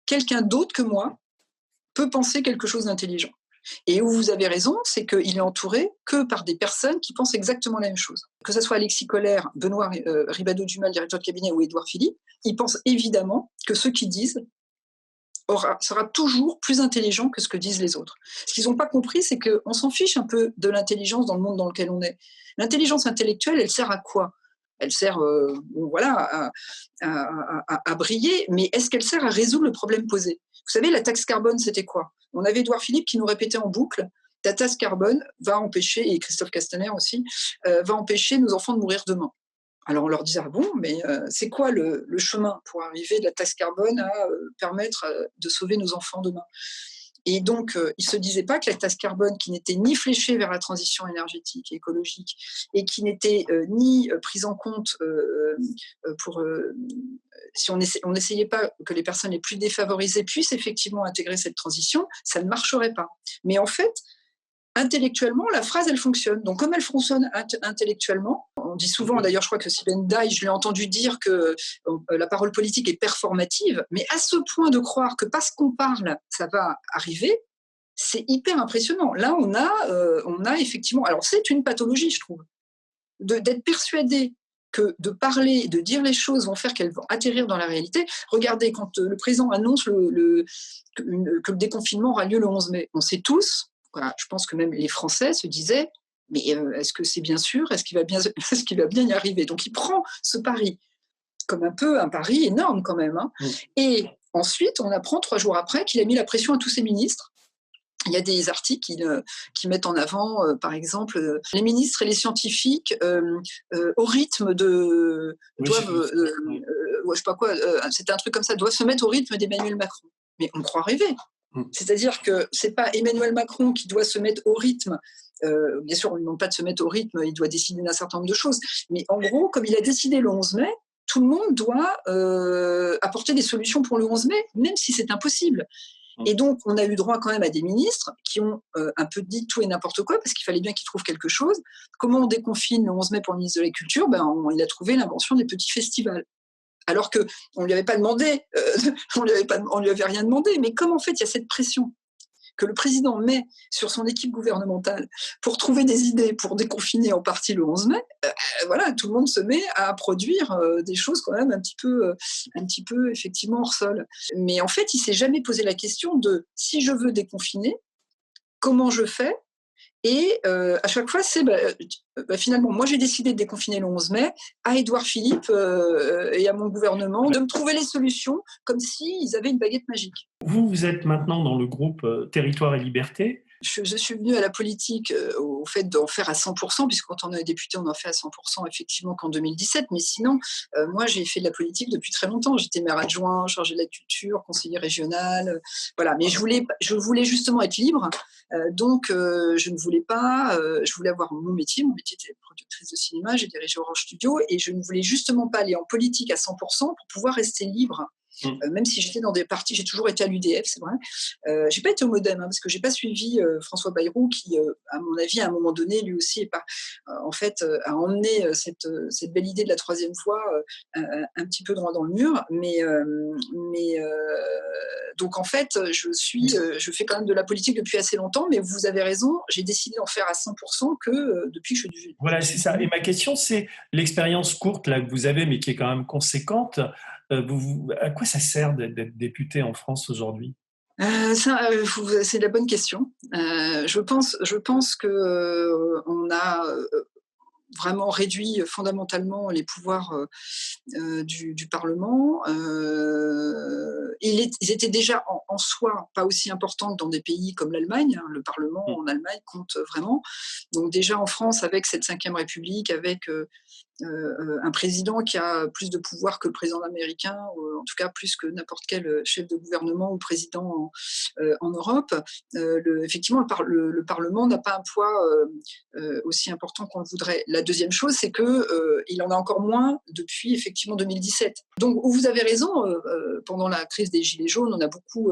quelqu'un d'autre que moi peut penser quelque chose d'intelligent. Et où vous avez raison, c'est qu'il est entouré que par des personnes qui pensent exactement la même chose. Que ce soit Alexis Collère, Benoît Ribadeau-Dumas, directeur de cabinet, ou Édouard Philippe, ils pensent évidemment que ce qu'ils disent sera toujours plus intelligent que ce que disent les autres. Ce qu'ils n'ont pas compris, c'est qu'on s'en fiche un peu de l'intelligence dans le monde dans lequel on est. L'intelligence intellectuelle, elle sert à quoi ? Elle sert à briller, mais est-ce qu'elle sert à résoudre le problème posé ? Vous savez, la taxe carbone, c'était quoi ? On avait Édouard Philippe qui nous répétait en boucle, la taxe carbone va empêcher, et Christophe Castaner aussi, va empêcher nos enfants de mourir demain. Alors on leur disait, ah bon, mais c'est quoi le chemin pour arriver de la taxe carbone à permettre de sauver nos enfants demain ? Et donc, ils ne se disaient pas que la taxe carbone, qui n'était ni fléchée vers la transition énergétique et écologique, et qui n'était ni prise en compte si on n'essayait pas que les personnes les plus défavorisées puissent effectivement intégrer cette transition, ça ne marcherait pas. Mais en fait, intellectuellement, la phrase, elle fonctionne. Donc, comme elle fonctionne intellectuellement, on dit souvent, d'ailleurs, je crois que Sibeth Daï, je l'ai entendu dire que la parole politique est performative, mais à ce point de croire que parce qu'on parle, ça va arriver, c'est hyper impressionnant. Là, on a effectivement... Alors, c'est une pathologie, je trouve, d'être persuadé que de parler, de dire les choses vont faire qu'elles vont atterrir dans la réalité. Regardez, quand le président annonce que le déconfinement aura lieu le 11 mai, on sait tous... Voilà, je pense que même les Français se disaient « mais est-ce que c'est bien sûr ? Est-ce qu'il va bien y arriver ?» Donc, il prend ce pari comme un peu un pari énorme quand même. Hein. Oui. Et ensuite, on apprend 3 jours après qu'il a mis la pression à tous ses ministres. Il y a des articles qui mettent en avant, par exemple, les ministres et les scientifiques au rythme de... je sais pas quoi, c'était un truc comme ça, doivent se mettre au rythme d'Emmanuel Macron. Mais on croit rêver. C'est-à-dire que ce n'est pas Emmanuel Macron qui doit se mettre au rythme. Bien sûr, on ne demande pas de se mettre au rythme, il doit décider d'un certain nombre de choses. Mais en gros, comme il a décidé le 11 mai, tout le monde doit apporter des solutions pour le 11 mai, même si c'est impossible. Et donc, on a eu droit quand même à des ministres qui ont un peu dit tout et n'importe quoi, parce qu'il fallait bien qu'ils trouvent quelque chose. Comment on déconfine le 11 mai pour le ministre de la Culture? Il a trouvé l'invention des petits festivals. Alors qu'on ne lui avait pas demandé, on lui avait rien demandé. Mais comme en fait, il y a cette pression que le président met sur son équipe gouvernementale pour trouver des idées pour déconfiner en partie le 11 mai, voilà, tout le monde se met à produire des choses quand même un petit peu effectivement hors sol. Mais en fait, il s'est jamais posé la question de si je veux déconfiner, comment je fais? Et à chaque fois, c'est finalement, moi j'ai décidé de déconfiner le 11 mai, à Édouard Philippe et à mon gouvernement de me trouver les solutions comme s'ils avaient une baguette magique. Vous êtes maintenant dans le groupe Territoire et Liberté. Je suis venue à la politique au fait d'en faire à 100%, puisque quand on est député, on en fait à 100% effectivement qu'en 2017. Mais sinon, moi, j'ai fait de la politique depuis très longtemps. J'étais maire adjoint, chargée de la culture, conseiller régional. Voilà. Mais je voulais justement être libre. Donc, je ne voulais pas. Je voulais avoir mon métier. Mon métier était productrice de cinéma. J'ai dirigé Orange Studio. Et je ne voulais justement pas aller en politique à 100% pour pouvoir rester libre. Même si j'étais dans des partis, j'ai toujours été à l'UDF, c'est vrai. J'ai pas été au MoDem, parce que j'ai pas suivi François Bayrou, qui, à mon avis, à un moment donné, lui aussi, a emmené cette belle idée de la troisième voie un petit peu droit dans le mur. Donc en fait, je fais quand même de la politique depuis assez longtemps, mais vous avez raison, j'ai décidé d'en faire à 100% que depuis que je suis. Voilà, c'est ça. Et ma question, c'est l'expérience courte là que vous avez, mais qui est quand même conséquente. À quoi ça sert d'être député en France aujourd'hui? C'est la bonne question. Je pense que on a vraiment réduit fondamentalement les pouvoirs du Parlement. Ils étaient déjà en soi pas aussi importants que dans des pays comme l'Allemagne. Le Parlement en Allemagne compte vraiment. Donc déjà en France, avec cette 5e République, avec un président qui a plus de pouvoir que le président américain, ou en tout cas plus que n'importe quel chef de gouvernement ou président en Europe, effectivement, le Parlement n'a pas un poids aussi important qu'on le voudrait. La deuxième chose, c'est qu'il en a encore moins depuis effectivement 2017. Donc, vous avez raison, pendant la crise des Gilets jaunes, on a beaucoup...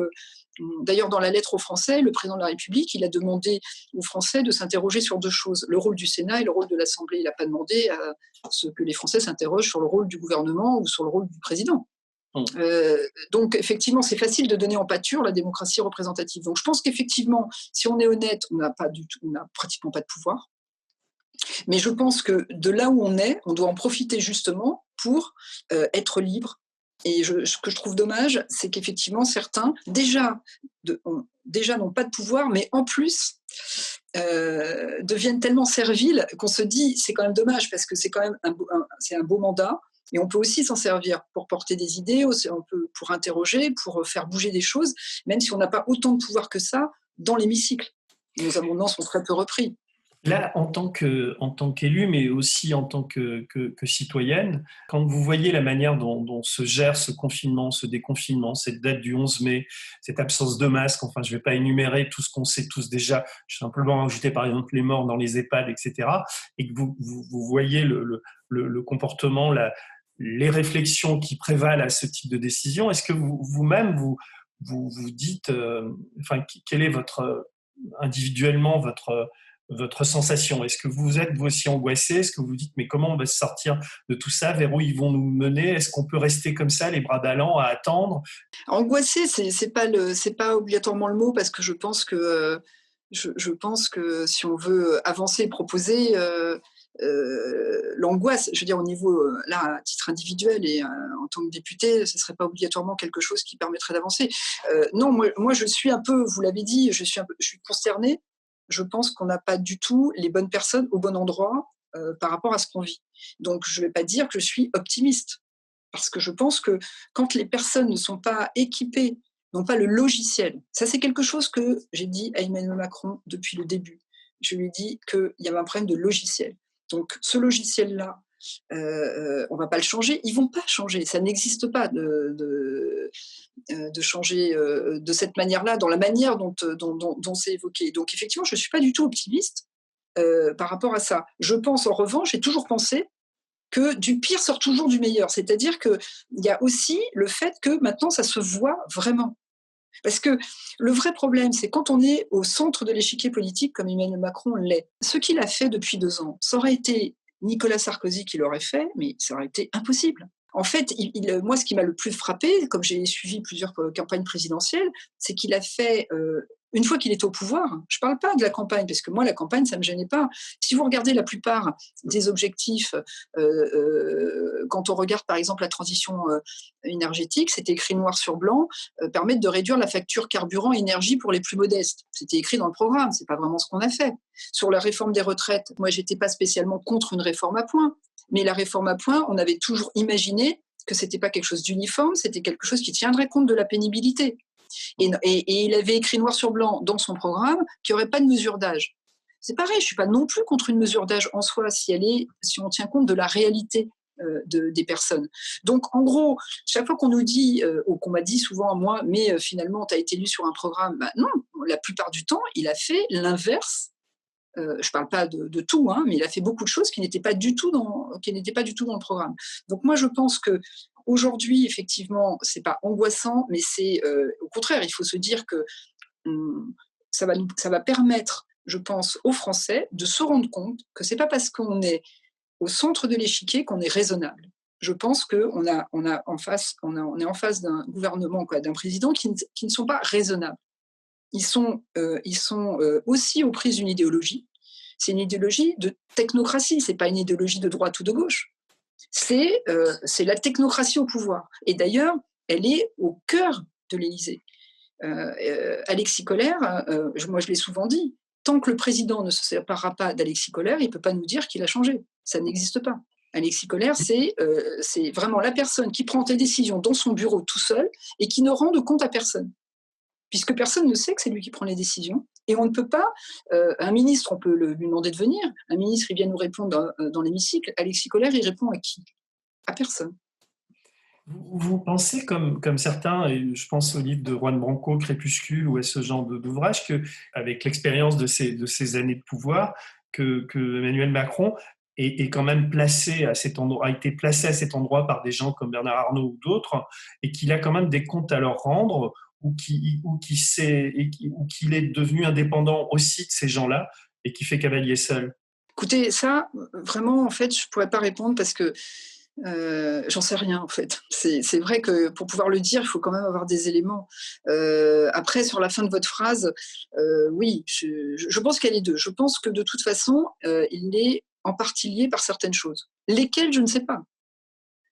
D'ailleurs, dans la lettre aux Français, le président de la République, il a demandé aux Français de s'interroger sur deux choses, le rôle du Sénat et le rôle de l'Assemblée. Il n'a pas demandé à ce que les Français s'interrogent sur le rôle du gouvernement ou sur le rôle du président. Donc, effectivement, c'est facile de donner en pâture la démocratie représentative. Donc, je pense qu'effectivement, si on est honnête, on n'a pratiquement pas de pouvoir. Mais je pense que de là où on est, on doit en profiter justement pour être libre. Et ce que je trouve dommage, c'est qu'effectivement, certains, déjà n'ont pas de pouvoir, mais en plus, deviennent tellement serviles qu'on se dit, c'est quand même dommage, parce que c'est quand même c'est un beau mandat, et on peut aussi s'en servir pour porter des idées, pour interroger, pour faire bouger des choses, même si on n'a pas autant de pouvoir que ça dans l'hémicycle. Nos amendements sont très peu repris. Là, en tant qu'élu, mais aussi en tant que citoyenne, quand vous voyez la manière dont se gère ce confinement, ce déconfinement, cette date du 11 mai, cette absence de masque, enfin, je ne vais pas énumérer tout ce qu'on sait tous déjà, je vais simplement ajouter par exemple les morts dans les EHPAD, etc., et que vous voyez le comportement, les réflexions qui prévalent à ce type de décision, est-ce que vous-même, vous dites, quelle est individuellement votre sensation? Est-ce que vous êtes vous aussi angoissé? Est-ce que vous vous dites mais comment on va se sortir de tout ça? Vers où ils vont nous mener? Est-ce qu'on peut rester comme ça, les bras ballants, à attendre? Angoissé, c'est pas obligatoirement le mot, parce que je pense que si on veut avancer et proposer, l'angoisse, je veux dire au niveau là à titre individuel et en tant que député, ce serait pas obligatoirement quelque chose qui permettrait d'avancer. Non, moi je suis un peu, vous l'avez dit, je suis concernée. Je pense qu'on n'a pas du tout les bonnes personnes au bon endroit par rapport à ce qu'on vit. Donc, je ne vais pas dire que je suis optimiste, parce que je pense que quand les personnes ne sont pas équipées, n'ont pas le logiciel, ça c'est quelque chose que j'ai dit à Emmanuel Macron depuis le début. Je lui ai dit qu'il y avait un problème de logiciel. Donc, ce logiciel-là, on ne va pas le changer. Ils ne vont pas changer. Ça n'existe pas de changer de cette manière-là, dans la manière dont c'est évoqué. Donc, effectivement, je ne suis pas du tout optimiste par rapport à ça. Je pense, en revanche, j'ai toujours pensé que du pire sort toujours du meilleur. C'est-à-dire qu'il y a aussi le fait que maintenant, ça se voit vraiment. Parce que le vrai problème, c'est quand on est au centre de l'échiquier politique, comme Emmanuel Macron l'est. Ce qu'il a fait depuis 2 ans, ça aurait été Nicolas Sarkozy qui l'aurait fait, mais ça aurait été impossible. En fait, moi, ce qui m'a le plus frappé, comme j'ai suivi plusieurs campagnes présidentielles, c'est qu'il a fait, une fois qu'il était au pouvoir, je ne parle pas de la campagne, parce que moi, la campagne, ça ne me gênait pas. Si vous regardez la plupart des objectifs, quand on regarde par exemple la transition énergétique, c'était écrit noir sur blanc, permettre de réduire la facture carburant-énergie pour les plus modestes. C'était écrit dans le programme, ce n'est pas vraiment ce qu'on a fait. Sur la réforme des retraites, moi, je n'étais pas spécialement contre une réforme à points. Mais la réforme à points, on avait toujours imaginé que ce n'était pas quelque chose d'uniforme, c'était quelque chose qui tiendrait compte de la pénibilité. Et il avait écrit noir sur blanc dans son programme qu'il n'y aurait pas de mesure d'âge. C'est pareil, je ne suis pas non plus contre une mesure d'âge en soi, si on tient compte de la réalité des personnes. Donc, en gros, chaque fois qu'on nous dit, ou qu'on m'a dit souvent à moi, mais finalement, tu as été élu sur un programme, non, la plupart du temps, il a fait l'inverse. Je ne parle pas de tout, mais il a fait beaucoup de choses qui n'étaient pas du tout dans le programme. Donc moi, je pense qu'aujourd'hui, effectivement, ce n'est pas angoissant, mais c'est au contraire, il faut se dire que ça va permettre, je pense, aux Français de se rendre compte que ce n'est pas parce qu'on est au centre de l'échiquier qu'on est raisonnable. Je pense qu'on est en face d'un gouvernement, d'un président qui ne sont pas raisonnables. Ils sont aussi aux prises d'une idéologie. C'est une idéologie de technocratie, c'est pas une idéologie de droite ou de gauche. C'est la technocratie au pouvoir. Et d'ailleurs, elle est au cœur de l'Élysée. Alexis Collère, moi je l'ai souvent dit, tant que le président ne se séparera pas d'Alexis Collère, il ne peut pas nous dire qu'il a changé. Ça n'existe pas. Alexis Collère, c'est vraiment la personne qui prend des décisions dans son bureau tout seul et qui ne rend de compte à personne. Puisque personne ne sait que c'est lui qui prend les décisions. Et on ne peut pas, un ministre, on peut lui demander de venir, un ministre, il vient nous répondre dans l'hémicycle, Alexis Collère, il répond à qui? À personne. Vous pensez, comme certains, et je pense au livre de Juan Branco, Crépuscule, ou à ce genre d'ouvrage, qu'avec l'expérience de ces années de pouvoir, que Emmanuel Macron est quand même placé à cet endroit, a été placé à cet endroit par des gens comme Bernard Arnault ou d'autres, et qu'il a quand même des comptes à leur rendre, ou qu'il est devenu indépendant aussi de ces gens-là et qui fait cavalier seul? Écoutez, ça, vraiment, en fait, je ne pourrais pas répondre parce que j'en sais rien, en fait. C'est vrai que pour pouvoir le dire, il faut quand même avoir des éléments. Après, sur la fin de votre phrase, oui, je pense qu'il y a les deux. Je pense que de toute façon, il est en partie lié par certaines choses. Lesquelles, je ne sais pas.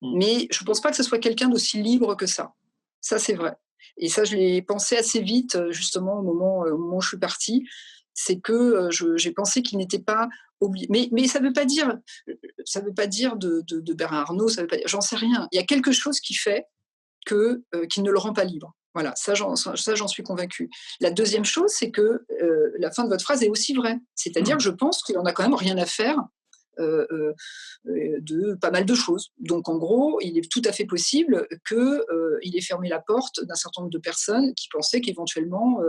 Mais je ne pense pas que ce soit quelqu'un d'aussi libre que ça. Ça, c'est vrai. Et ça, je l'ai pensé assez vite, justement, au moment où je suis partie. C'est que j'ai pensé qu'il n'était pas obligé. Mais ça ne veut pas dire de Bernard Arnault, ça veut pas dire, j'en sais rien. Il y a quelque chose qui fait qu'il ne le rend pas libre. Voilà, ça j'en suis convaincue. La deuxième chose, c'est que la fin de votre phrase est aussi vraie. C'est-à-dire que je pense qu'il n'en a quand même rien à faire de pas mal de choses. Donc en gros, il est tout à fait possible qu'il ait fermé la porte d'un certain nombre de personnes qui pensaient qu'éventuellement...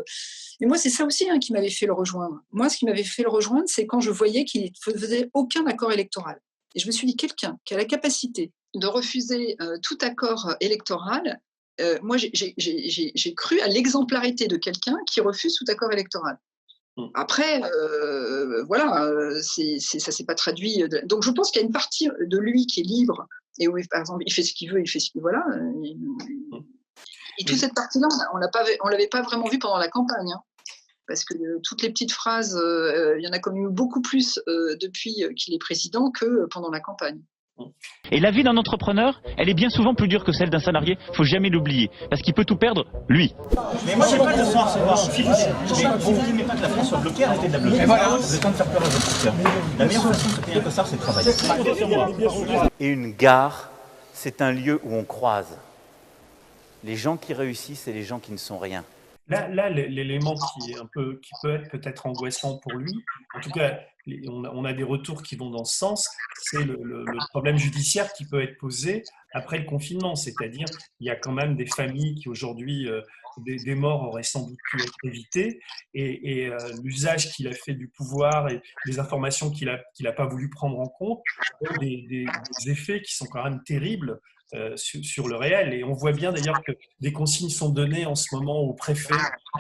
Et moi, c'est ça aussi qui m'avait fait le rejoindre. Moi, ce qui m'avait fait le rejoindre, c'est quand je voyais qu'il ne faisait aucun accord électoral. Et je me suis dit, quelqu'un qui a la capacité de refuser tout accord électoral, moi, j'ai cru à l'exemplarité de quelqu'un qui refuse tout accord électoral. Après, voilà, ça s'est pas traduit. Donc, je pense qu'il y a une partie de lui qui est libre et où, par exemple, il fait ce qu'il veut, il fait ce qu'il veut. Voilà. Et toute cette partie-là, on l'avait pas vraiment vue pendant la campagne, parce que toutes les petites phrases, il y en a quand même eu beaucoup plus depuis qu'il est président que pendant la campagne. Et la vie d'un entrepreneur, elle est bien souvent plus dure que celle d'un salarié. Faut jamais l'oublier, parce qu'il peut tout perdre, lui. Mais moi, j'ai pas de leçon à recevoir. Si vous n'aimez pas que la France soit bloquée, arrêtez de la bloquer. Voilà. Vous êtes en train de faire peur à votre cœur. La meilleure façon de se payer un costard, c'est de travailler. Et une gare, c'est un lieu où on croise les gens qui réussissent et les gens qui ne sont rien. Là, l'élément qui peut être peut-être angoissant pour lui, en tout cas, on a des retours qui vont dans ce sens, c'est le problème judiciaire qui peut être posé après le confinement. C'est-à-dire, il y a quand même des familles qui aujourd'hui, des morts auraient sans doute pu être évitées, et l'usage qu'il a fait du pouvoir et les informations qu'il a pas voulu prendre en compte ont des effets qui sont quand même terribles sur le réel. Et on voit bien d'ailleurs que des consignes sont données en ce moment au préfet.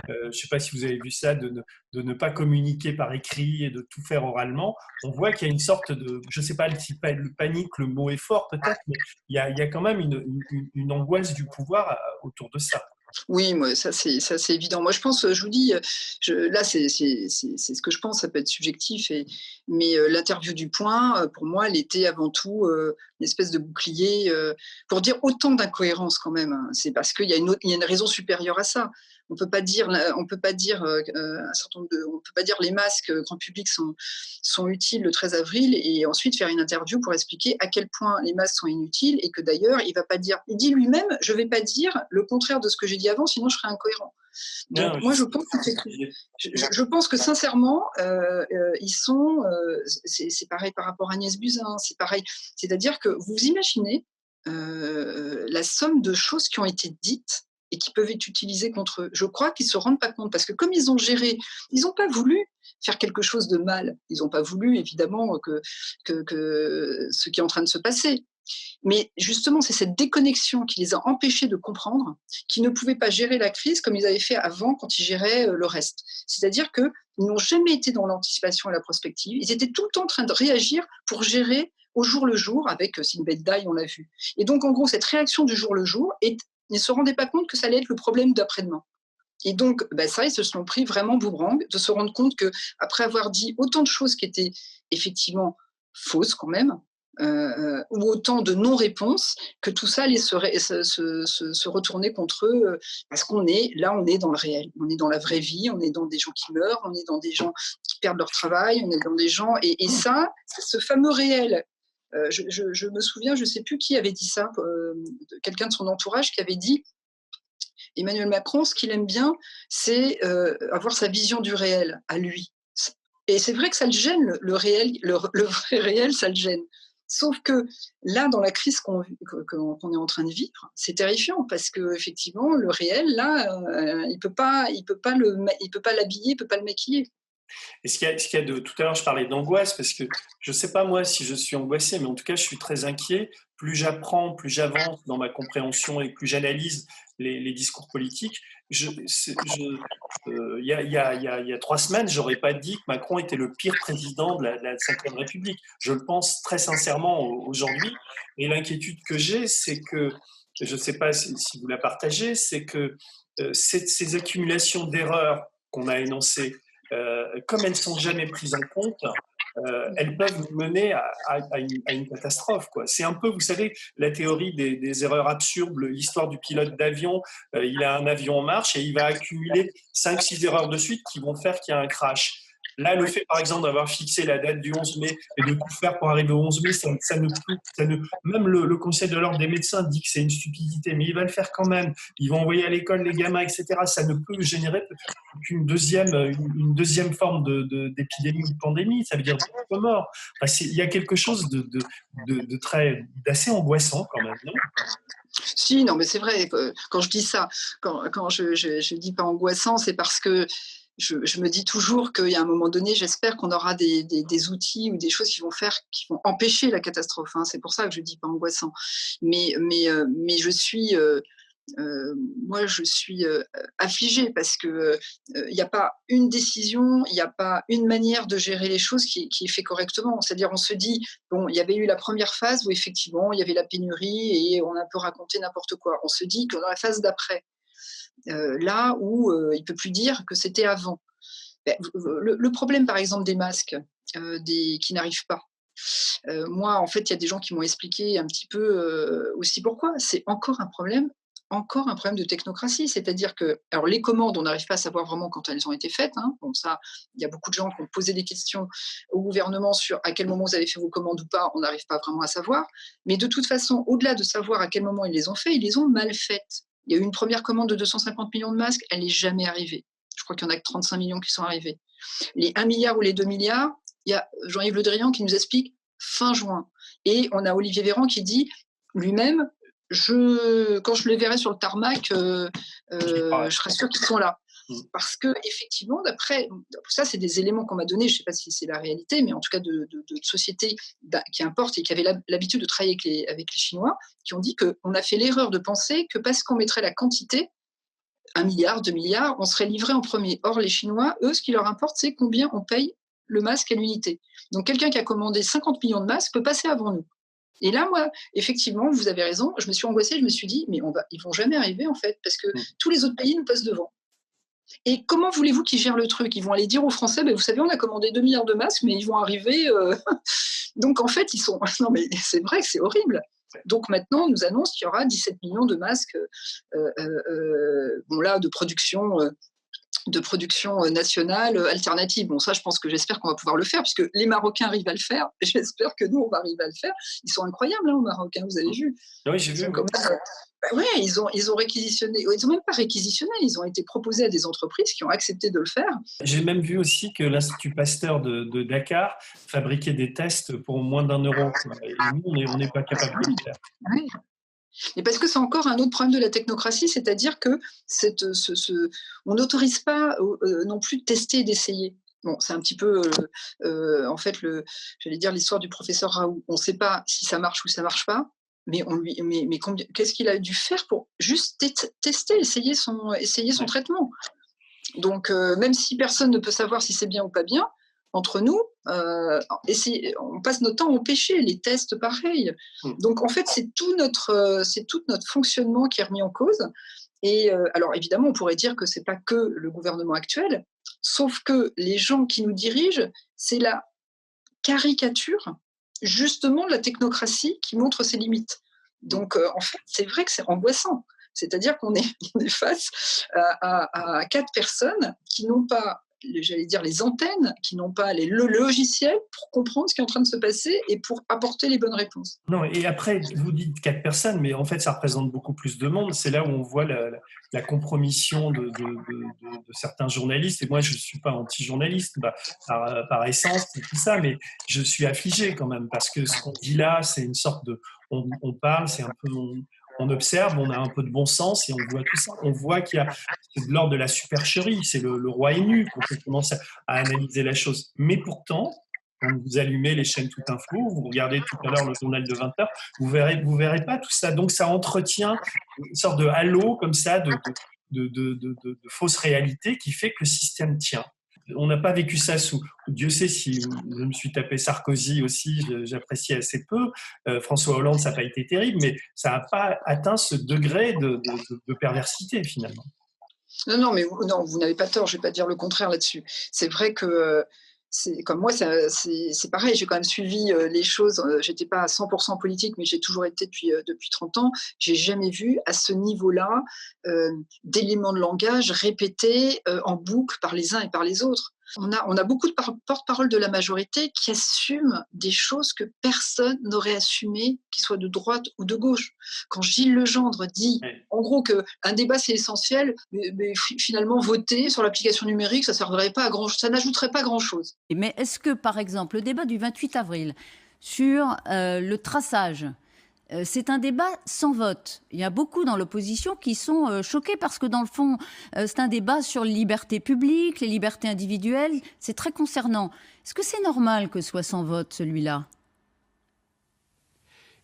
Je ne sais pas si vous avez vu ça, de ne pas communiquer par écrit et de tout faire oralement. On voit qu'il y a une sorte de, je ne sais pas si le panique, le mot est fort peut-être, mais il y a quand même une angoisse du pouvoir autour de ça. Oui, moi, ça c'est évident. Moi, je pense, je vous dis, là, c'est ce que je pense, ça peut être subjectif, mais l'interview du Point, pour moi, elle était avant tout une espèce de bouclier pour dire autant d'incohérences quand même. Hein. C'est parce qu'il y a une raison supérieure à ça. On peut pas dire un certain nombre on peut pas dire les masques grand public sont utiles le 13 avril et ensuite faire une interview pour expliquer à quel point les masques sont inutiles et que d'ailleurs il dit lui-même, je vais pas dire le contraire de ce que j'ai dit avant, sinon je serais incohérent. Donc Non, moi je pense que sincèrement ils sont c'est pareil par rapport à Agnès Buzyn, c'est pareil, c'est-à-dire que vous imaginez la somme de choses qui ont été dites et qui peuvent être utilisées contre eux. Je crois qu'ils ne se rendent pas compte parce que comme ils ont géré, ils n'ont pas voulu faire quelque chose de mal. Ils n'ont pas voulu, évidemment, que ce qui est en train de se passer. Mais justement, c'est cette déconnexion qui les a empêchés de comprendre qu'ils ne pouvaient pas gérer la crise comme ils avaient fait avant quand ils géraient le reste. C'est-à-dire qu'ils n'ont jamais été dans l'anticipation et la prospective. Ils étaient tout le temps en train de réagir pour gérer au jour le jour avec Sinbad Daï, on l'a vu. Et donc, en gros, cette réaction du jour le jour, ils ne se rendaient pas compte que ça allait être le problème d'après-demain. Et donc, ça, ils se sont pris vraiment boomerang de se rendre compte qu'après avoir dit autant de choses qui étaient effectivement fausses quand même, ou autant de non-réponses, que tout ça allait se retourner contre eux, parce qu'on est dans le réel, on est dans la vraie vie, on est dans des gens qui meurent, on est dans des gens qui perdent leur travail, on est dans des gens, et ça, ce fameux réel. Je me souviens, je ne sais plus qui avait dit ça, quelqu'un de son entourage qui avait dit Emmanuel Macron, ce qu'il aime bien, c'est avoir sa vision du réel à lui. Et c'est vrai que ça le gêne, le réel, le vrai réel, ça le gêne. Sauf que là, dans la crise qu'on est en train de vivre, c'est terrifiant parce que effectivement, le réel, là, il peut pas l'habiller, il peut pas le maquiller. Et ce qu'il y a de tout à l'heure, je parlais d'angoisse parce que je ne sais pas moi si je suis angoissé, mais en tout cas, je suis très inquiet. Plus j'apprends, plus j'avance dans ma compréhension et plus j'analyse les discours politiques. Il y a 3 semaines, j'aurais pas dit que Macron était le pire président de la Ve République. Je le pense très sincèrement aujourd'hui. Et l'inquiétude que j'ai, c'est que, je ne sais pas si vous la partagez, c'est que ces accumulations d'erreurs qu'on a énoncées, comme elles ne sont jamais prises en compte, elles peuvent nous mener à une catastrophe, quoi. C'est un peu, vous savez, la théorie des erreurs absurdes, l'histoire du pilote d'avion. Il a un avion en marche et il va accumuler 5-6 erreurs de suite qui vont faire qu'il y a un crash. Là, le fait, par exemple, d'avoir fixé la date du 11 mai et de tout faire pour arriver au 11 mai, même le Conseil de l'ordre des médecins dit que c'est une stupidité, mais il va le faire quand même. Ils vont envoyer à l'école les gamins, etc. Ça ne peut générer qu'une deuxième forme d'épidémie ou de pandémie. Ça veut dire beaucoup de morts. Enfin, il y a quelque chose d'assez angoissant quand même, non ? Si, non, mais c'est vrai. Quand je dis ça, quand je dis pas angoissant, c'est parce que je me dis toujours qu'il y a un moment donné, j'espère qu'on aura des outils ou des choses qui vont empêcher la catastrophe. Hein. C'est pour ça que je dis pas angoissant. Mais je suis, moi, je suis affligée parce que il n'y a pas une décision, il n'y a pas une manière de gérer les choses qui est fait correctement. C'est-à-dire, on se dit, bon, il y avait eu la première phase où effectivement, il y avait la pénurie et on a un peu raconté n'importe quoi. On se dit que dans la phase d'après, là où il ne peut plus dire que c'était avant. Le problème, par exemple, des masques qui n'arrivent pas. Moi, en fait, il y a des gens qui m'ont expliqué un petit peu aussi pourquoi. C'est encore un problème de technocratie. C'est-à-dire que, alors les commandes, on n'arrive pas à savoir vraiment quand elles ont été faites. Hein. Bon, ça, il y a beaucoup de gens qui ont posé des questions au gouvernement sur à quel moment vous avez fait vos commandes ou pas. On n'arrive pas vraiment à savoir. Mais de toute façon, au-delà de savoir à quel moment ils les ont fait, ils les ont mal faites. Il y a eu une première commande de 250 millions de masques, elle n'est jamais arrivée. Je crois qu'il n'y en a que 35 millions qui sont arrivés. Les 1 milliard ou les 2 milliards, il y a Jean-Yves Le Drian qui nous explique fin juin. Et on a Olivier Véran qui dit lui-même, quand je les verrai sur le tarmac, je serai sûr qu'ils sont là. Parce que effectivement, d'après ça, c'est des éléments qu'on m'a donnés. Je ne sais pas si c'est la réalité, mais en tout cas de sociétés qui importent et qui avaient l'habitude de travailler avec les Chinois, qui ont dit qu'on a fait l'erreur de penser que parce qu'on mettrait la quantité, 1 milliard, 2 milliards, on serait livré en premier. Or, les Chinois, eux, ce qui leur importe, c'est combien on paye le masque à l'unité. Donc, quelqu'un qui a commandé 50 millions de masques peut passer avant nous. Et là, moi, effectivement, vous avez raison, je me suis angoissée, je me suis dit, mais ils vont jamais arriver, en fait, parce que tous les autres pays nous passent devant. Et comment voulez-vous qu'ils gèrent le truc? Ils vont aller dire aux Français, vous savez, on a commandé 2 milliards de masques, mais ils vont arriver... Donc, en fait, ils sont... Non, mais c'est vrai que c'est horrible. Donc, maintenant, on nous annonce qu'il y aura 17 millions de masques de production nationale alternative. Bon, ça, j'espère qu'on va pouvoir le faire, puisque les Marocains arrivent à le faire, et j'espère que nous, on va arriver à le faire. Ils sont incroyables, aux Marocains, vous avez vu. Oui, j'ai vu. Ils ont réquisitionné, ils n'ont même pas réquisitionné, ils ont été proposés à des entreprises qui ont accepté de le faire. J'ai même vu aussi que l'Institut Pasteur de Dakar fabriquait des tests pour moins d'€1. Et nous, on n'est pas capable de le faire. Oui. Et parce que c'est encore un autre problème de la technocratie, c'est-à-dire que on n'autorise pas non plus de tester et d'essayer. Bon, c'est un petit peu, en fait, j'allais dire l'histoire du professeur Raoult. On ne sait pas si ça marche ou ça ne marche pas, mais qu'est-ce qu'il a dû faire pour juste tester, essayer son traitement. Donc, même si personne ne peut savoir si c'est bien ou pas bien, entre nous, on passe notre temps à empêcher les tests pareils. Donc, en fait, c'est tout notre fonctionnement qui est remis en cause. Et alors, évidemment, on pourrait dire que ce n'est pas que le gouvernement actuel, sauf que les gens qui nous dirigent, c'est la caricature, justement, de la technocratie qui montre ses limites. Donc, en fait, c'est vrai que c'est angoissant. C'est-à-dire qu'on est face à 4 personnes qui n'ont pas, j'allais dire, les antennes, qui n'ont pas le logiciel pour comprendre ce qui est en train de se passer et pour apporter les bonnes réponses. Non, et après, vous dites 4 personnes, mais en fait, ça représente beaucoup plus de monde. C'est là où on voit la compromission de certains journalistes. Et moi, je ne suis pas anti-journaliste par essence, et tout ça, mais je suis affligé quand même, parce que ce qu'on dit là, c'est une sorte de... On parle, c'est un peu... On observe, on a un peu de bon sens et on voit tout ça. On voit qu'il y a c'est de l'ordre de la supercherie, c'est le roi est nu quand on commence à analyser la chose. Mais pourtant, quand vous allumez les chaînes Tout Info, vous regardez tout à l'heure le journal de 20h, vous verrez pas tout ça. Donc ça entretient une sorte de halo comme ça de fausse réalité qui fait que le système tient. On n'a pas vécu ça sous... Dieu sait si je me suis tapé Sarkozy aussi, j'appréciais assez peu. François Hollande, ça n'a pas été terrible, mais ça n'a pas atteint ce degré de perversité, finalement. Non, mais vous n'avez pas tort, je ne vais pas dire le contraire là-dessus. C'est vrai que... comme moi, c'est pareil, j'ai quand même suivi les choses. J'étais pas à 100% politique, mais j'ai toujours été depuis 30 ans. J'ai jamais vu à ce niveau-là d'éléments de langage répétés en boucle par les uns et par les autres. On a beaucoup de porte-parole de la majorité qui assument des choses que personne n'aurait assumées, qu'ils soient de droite ou de gauche. Quand Gilles Legendre dit, en gros, qu'un débat c'est essentiel, mais finalement voter sur l'application numérique, ça n'ajouterait pas grand-chose. Mais est-ce que, par exemple, le débat du 28 avril sur le traçage, c'est un débat sans vote. Il y a beaucoup dans l'opposition qui sont choqués parce que dans le fond, c'est un débat sur les libertés publiques, les libertés individuelles. C'est très concernant. Est-ce que c'est normal que ce soit sans vote, celui-là ?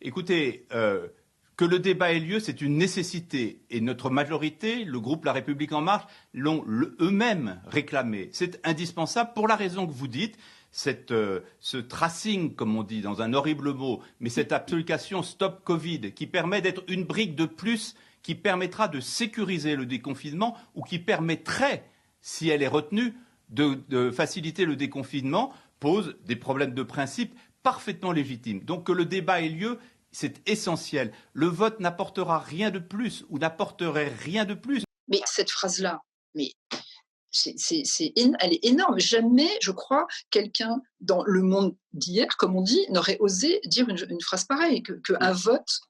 Écoutez, que le débat ait lieu, c'est une nécessité. Et notre majorité, le groupe La République En Marche, l'ont eux-mêmes réclamé. C'est indispensable pour la raison que vous dites. Ce tracing, comme on dit dans un horrible mot, mais cette application Stop Covid qui permet d'être une brique de plus qui permettra de sécuriser le déconfinement ou qui permettrait, si elle est retenue, de faciliter le déconfinement, pose des problèmes de principe parfaitement légitimes. Donc que le débat ait lieu, c'est essentiel. Le vote n'apportera rien de plus ou n'apporterait rien de plus. Mais cette phrase-là, elle est énorme. Jamais, je crois, quelqu'un dans le monde d'hier, comme on dit, n'aurait osé dire une phrase pareille, qu'un vote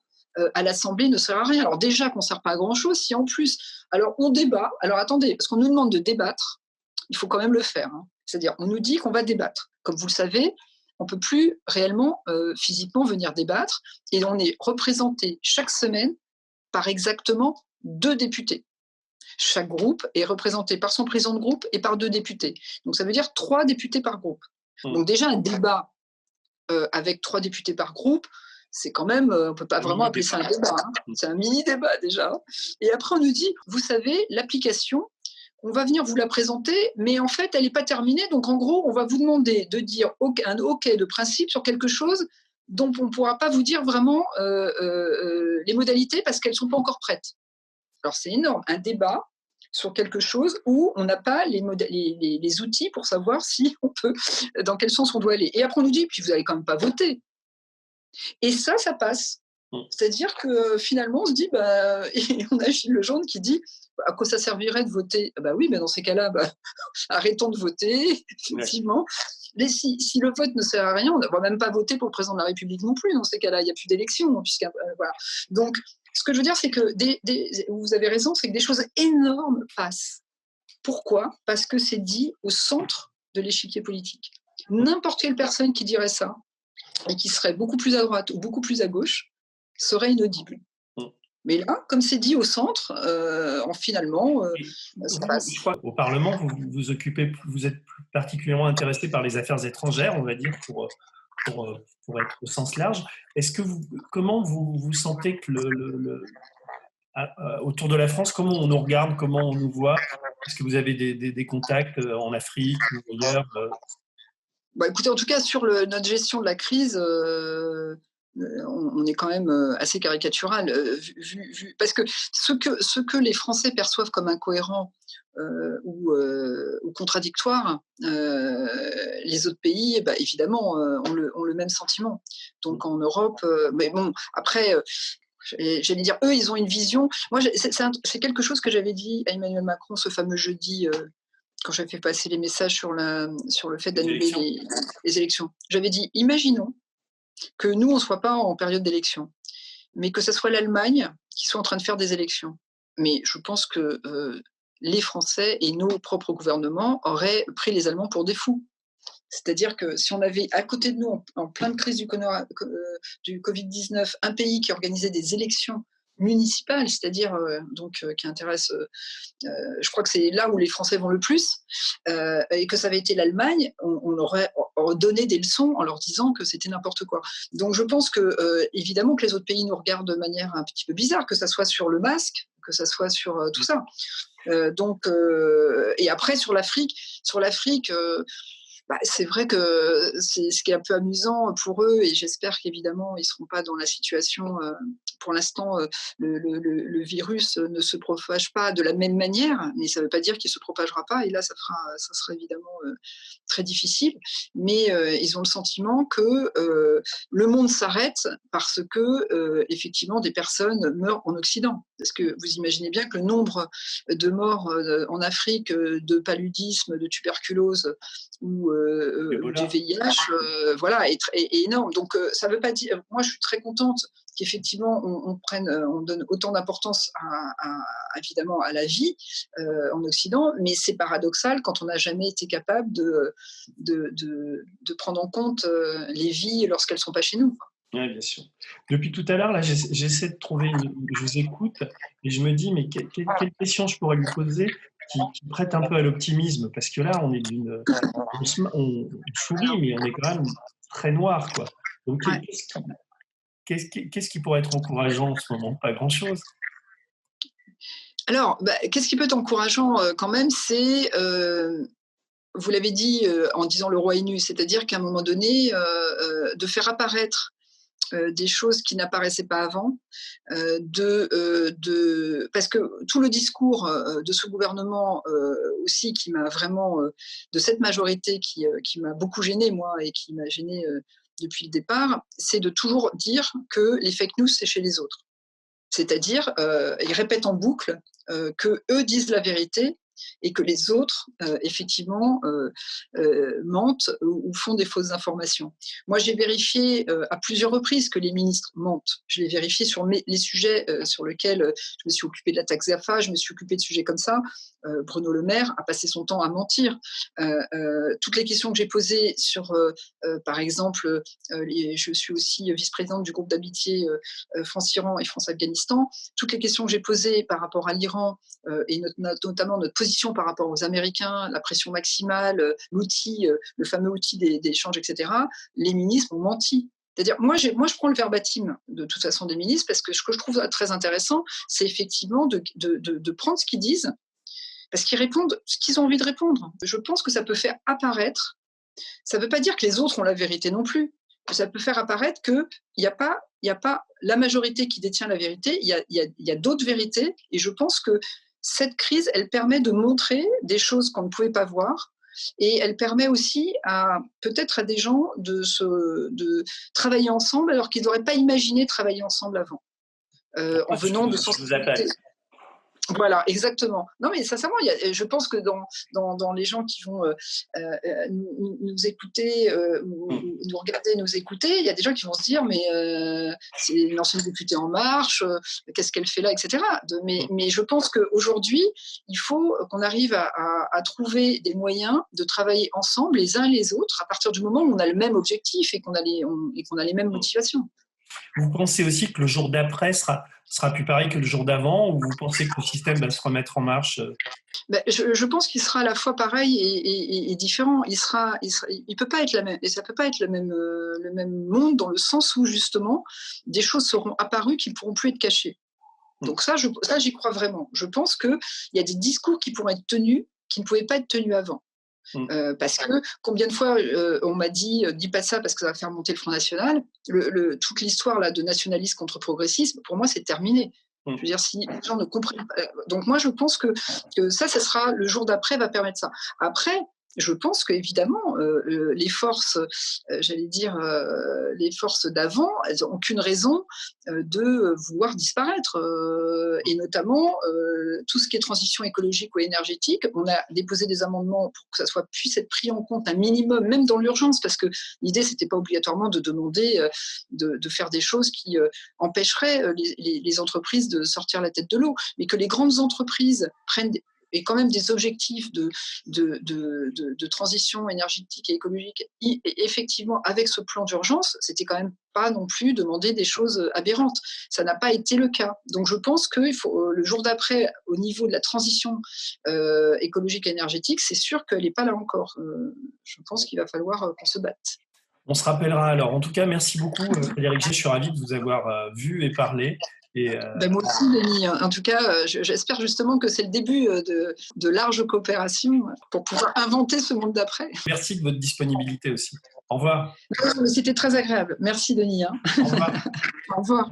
à l'Assemblée ne sert à rien. Alors déjà qu'on ne sert pas à grand-chose, si en plus, alors on débat, alors attendez, parce qu'on nous demande de débattre, il faut quand même le faire. C'est-à-dire, on nous dit qu'on va débattre. Comme vous le savez, on ne peut plus réellement, physiquement venir débattre, et on est représenté chaque semaine par exactement 2 députés. chaque groupe est représenté par son président de groupe et par 2 députés. Donc ça veut dire 3 députés par groupe. Donc déjà un débat avec 3 députés par groupe, c'est quand même, on ne peut pas vraiment appeler ça un débat, hein. C'est un mini-débat déjà. Et après on nous dit, vous savez, l'application, on va venir vous la présenter, mais en fait elle n'est pas terminée, donc en gros on va vous demander de dire un OK de principe sur quelque chose dont on ne pourra pas vous dire vraiment les modalités parce qu'elles ne sont pas encore prêtes. Alors c'est énorme, un débat sur quelque chose où on n'a pas les outils pour savoir si on peut, dans quel sens on doit aller. Et après on nous dit, puis vous n'allez quand même pas voter. Et ça passe. C'est-à-dire que finalement on se dit, et on a Gilles Lejeune qui dit, à quoi ça servirait de voter ? Oui, mais dans ces cas-là, arrêtons de voter, effectivement. Mais si le vote ne sert à rien, on ne va même pas voter pour le président de la République non plus. Dans ces cas-là, il n'y a plus d'élection. Voilà. Donc, ce que je veux dire, c'est que vous avez raison, c'est que des choses énormes passent. Pourquoi ? Parce que c'est dit au centre de l'échiquier politique. N'importe quelle personne qui dirait ça, et qui serait beaucoup plus à droite ou beaucoup plus à gauche, serait inaudible. Mais là, comme c'est dit au centre, finalement, ça passe. Je crois qu'au Parlement, vous êtes particulièrement intéressé par les affaires étrangères, on va dire, pour être au sens large. Comment vous sentez que autour de la France, comment on nous regarde, comment on nous voit ? Est-ce que vous avez des contacts en Afrique ou ailleurs ? Écoutez, en tout cas, sur notre gestion de la crise, on est quand même assez caricatural. Parce que ce que les Français perçoivent comme incohérent ou contradictoire, les autres pays, évidemment, ont le même sentiment. Donc en Europe, mais bon, après... J'allais dire, eux, ils ont une vision. Moi, c'est quelque chose que j'avais dit à Emmanuel Macron ce fameux jeudi, quand j'avais fait passer les messages sur le fait d'annuler les élections. J'avais dit, imaginons que nous, on ne soit pas en période d'élection, mais que ce soit l'Allemagne qui soit en train de faire des élections. Mais je pense que les Français et nos propres gouvernements auraient pris les Allemands pour des fous. C'est-à-dire que si on avait à côté de nous, en pleine crise du Covid-19, un pays qui organisait des élections municipales, c'est-à-dire qui intéresse, je crois que c'est là où les Français vont le plus, et que ça avait été l'Allemagne, on aurait donné des leçons en leur disant que c'était n'importe quoi. Donc je pense que évidemment que les autres pays nous regardent de manière un petit peu bizarre, que ça soit sur le masque, que ça soit sur tout ça. Et après sur l'Afrique, c'est vrai que c'est ce qui est un peu amusant pour eux, et j'espère qu'évidemment ils ne seront pas dans la situation. Pour l'instant, le virus ne se propage pas de la même manière, mais ça ne veut pas dire qu'il ne se propagera pas, et là ça sera évidemment très difficile. Mais ils ont le sentiment que le monde s'arrête parce que effectivement des personnes meurent en Occident. Parce que vous imaginez bien que le nombre de morts en Afrique de paludisme, de tuberculose ou du VIH, est énorme. Donc ça veut pas dire. Moi, je suis très contente qu'effectivement on donne autant d'importance évidemment à la vie en Occident, mais c'est paradoxal quand on n'a jamais été capable de prendre en compte les vies lorsqu'elles ne sont pas chez nous. Oui, bien sûr. Depuis tout à l'heure, là, j'essaie de trouver. Je vous écoute et je me dis, mais quelle question je pourrais lui poser qui prête un peu à l'optimisme, parce que là, on est on sourit, mais on est quand même très noir, quoi. Donc, qu'est-ce qui pourrait être encourageant en ce moment ? Pas grand-chose. Alors, qu'est-ce qui peut être encourageant quand même, c'est, vous l'avez dit en disant le roi est nu, c'est-à-dire qu'à un moment donné, de faire apparaître des choses qui n'apparaissaient pas avant, parce que tout le discours de ce gouvernement aussi qui m'a vraiment, de cette majorité qui m'a beaucoup gênée, moi, et qui m'a gênée depuis le départ, c'est de toujours dire que les fake news, c'est chez les autres. C'est-à-dire, ils répètent en boucle qu'eux disent la vérité et que les autres, effectivement, mentent ou font des fausses informations. Moi, j'ai vérifié à plusieurs reprises que les ministres mentent. Je l'ai vérifié sur les sujets sur lesquels je me suis occupée de la taxe GAFA, je me suis occupée de sujets comme ça. Bruno Le Maire a passé son temps à mentir. Toutes les questions que j'ai posées sur, par exemple, je suis aussi vice-présidente du groupe d'amitié France-Iran et France-Afghanistan. Toutes les questions que j'ai posées par rapport à l'Iran et notamment notre position par rapport aux Américains, la pression maximale, l'outil, le fameux outil d'échange, etc., les ministres ont menti. C'est-à-dire, moi, je prends le verbatim de toute façon des ministres parce que ce que je trouve très intéressant, c'est effectivement de prendre ce qu'ils disent parce qu'ils répondent ce qu'ils ont envie de répondre. Je pense que ça peut faire apparaître, ça ne veut pas dire que les autres ont la vérité non plus, ça peut faire apparaître qu'il n'y a pas la majorité qui détient la vérité, il y a d'autres vérités, et je pense que cette crise, elle permet de montrer des choses qu'on ne pouvait pas voir, et elle permet aussi peut-être à des gens de travailler ensemble alors qu'ils n'auraient pas imaginé travailler ensemble avant, en venant de sensibilités. Voilà, exactement. Non, mais sincèrement, je pense que dans les gens qui vont nous écouter, nous regarder, nous écouter, il y a des gens qui vont se dire, mais c'est une ancienne députée En Marche, qu'est-ce qu'elle fait là, etc. Mais je pense qu'aujourd'hui, il faut qu'on arrive à trouver des moyens de travailler ensemble, les uns et les autres, à partir du moment où on a le même objectif et qu'on a les mêmes motivations. Vous pensez aussi que le jour d'après sera plus pareil que le jour d'avant, ou vous pensez que le système va se remettre en marche? Je pense qu'il sera à la fois pareil et différent. Il peut pas être la même, et ça peut pas être le même monde dans le sens où justement des choses seront apparues qui ne pourront plus être cachées. Donc ça, j'y crois vraiment. Je pense qu'il y a des discours qui pourront être tenus qui ne pouvaient pas être tenus avant. Parce que combien de fois on m'a dit dis pas ça parce que ça va faire monter le Front National. Toute l'histoire là de nationalisme contre progressisme, pour moi c'est terminé. Je veux dire, si les gens ne comprennent pas, donc moi je pense que ça sera le jour d'après va permettre ça. Après, je pense qu'évidemment, les forces, les forces d'avant, elles n'ont aucune raison de vouloir disparaître. Et notamment, tout ce qui est transition écologique ou énergétique, on a déposé des amendements pour que ça puisse être pris en compte un minimum, même dans l'urgence, parce que l'idée, c'était pas obligatoirement de demander de faire des choses qui empêcheraient les entreprises de sortir la tête de l'eau, mais que les grandes entreprises prennent et quand même des objectifs de transition énergétique et écologique, et effectivement, avec ce plan d'urgence, c'était quand même pas non plus demander des choses aberrantes. Ça n'a pas été le cas. Donc je pense qu'il faut, le jour d'après, au niveau de la transition écologique et énergétique, c'est sûr qu'elle n'est pas là encore. Je pense qu'il va falloir qu'on se batte. On se rappellera alors. En tout cas, merci beaucoup Frédérique Gey. Je suis ravi de vous avoir vu et parlé. Moi aussi, Denis. En tout cas, j'espère justement que c'est le début de larges coopérations pour pouvoir inventer ce monde d'après. Merci de votre disponibilité aussi. Au revoir. C'était très agréable. Merci, Denis. Au revoir. Au revoir.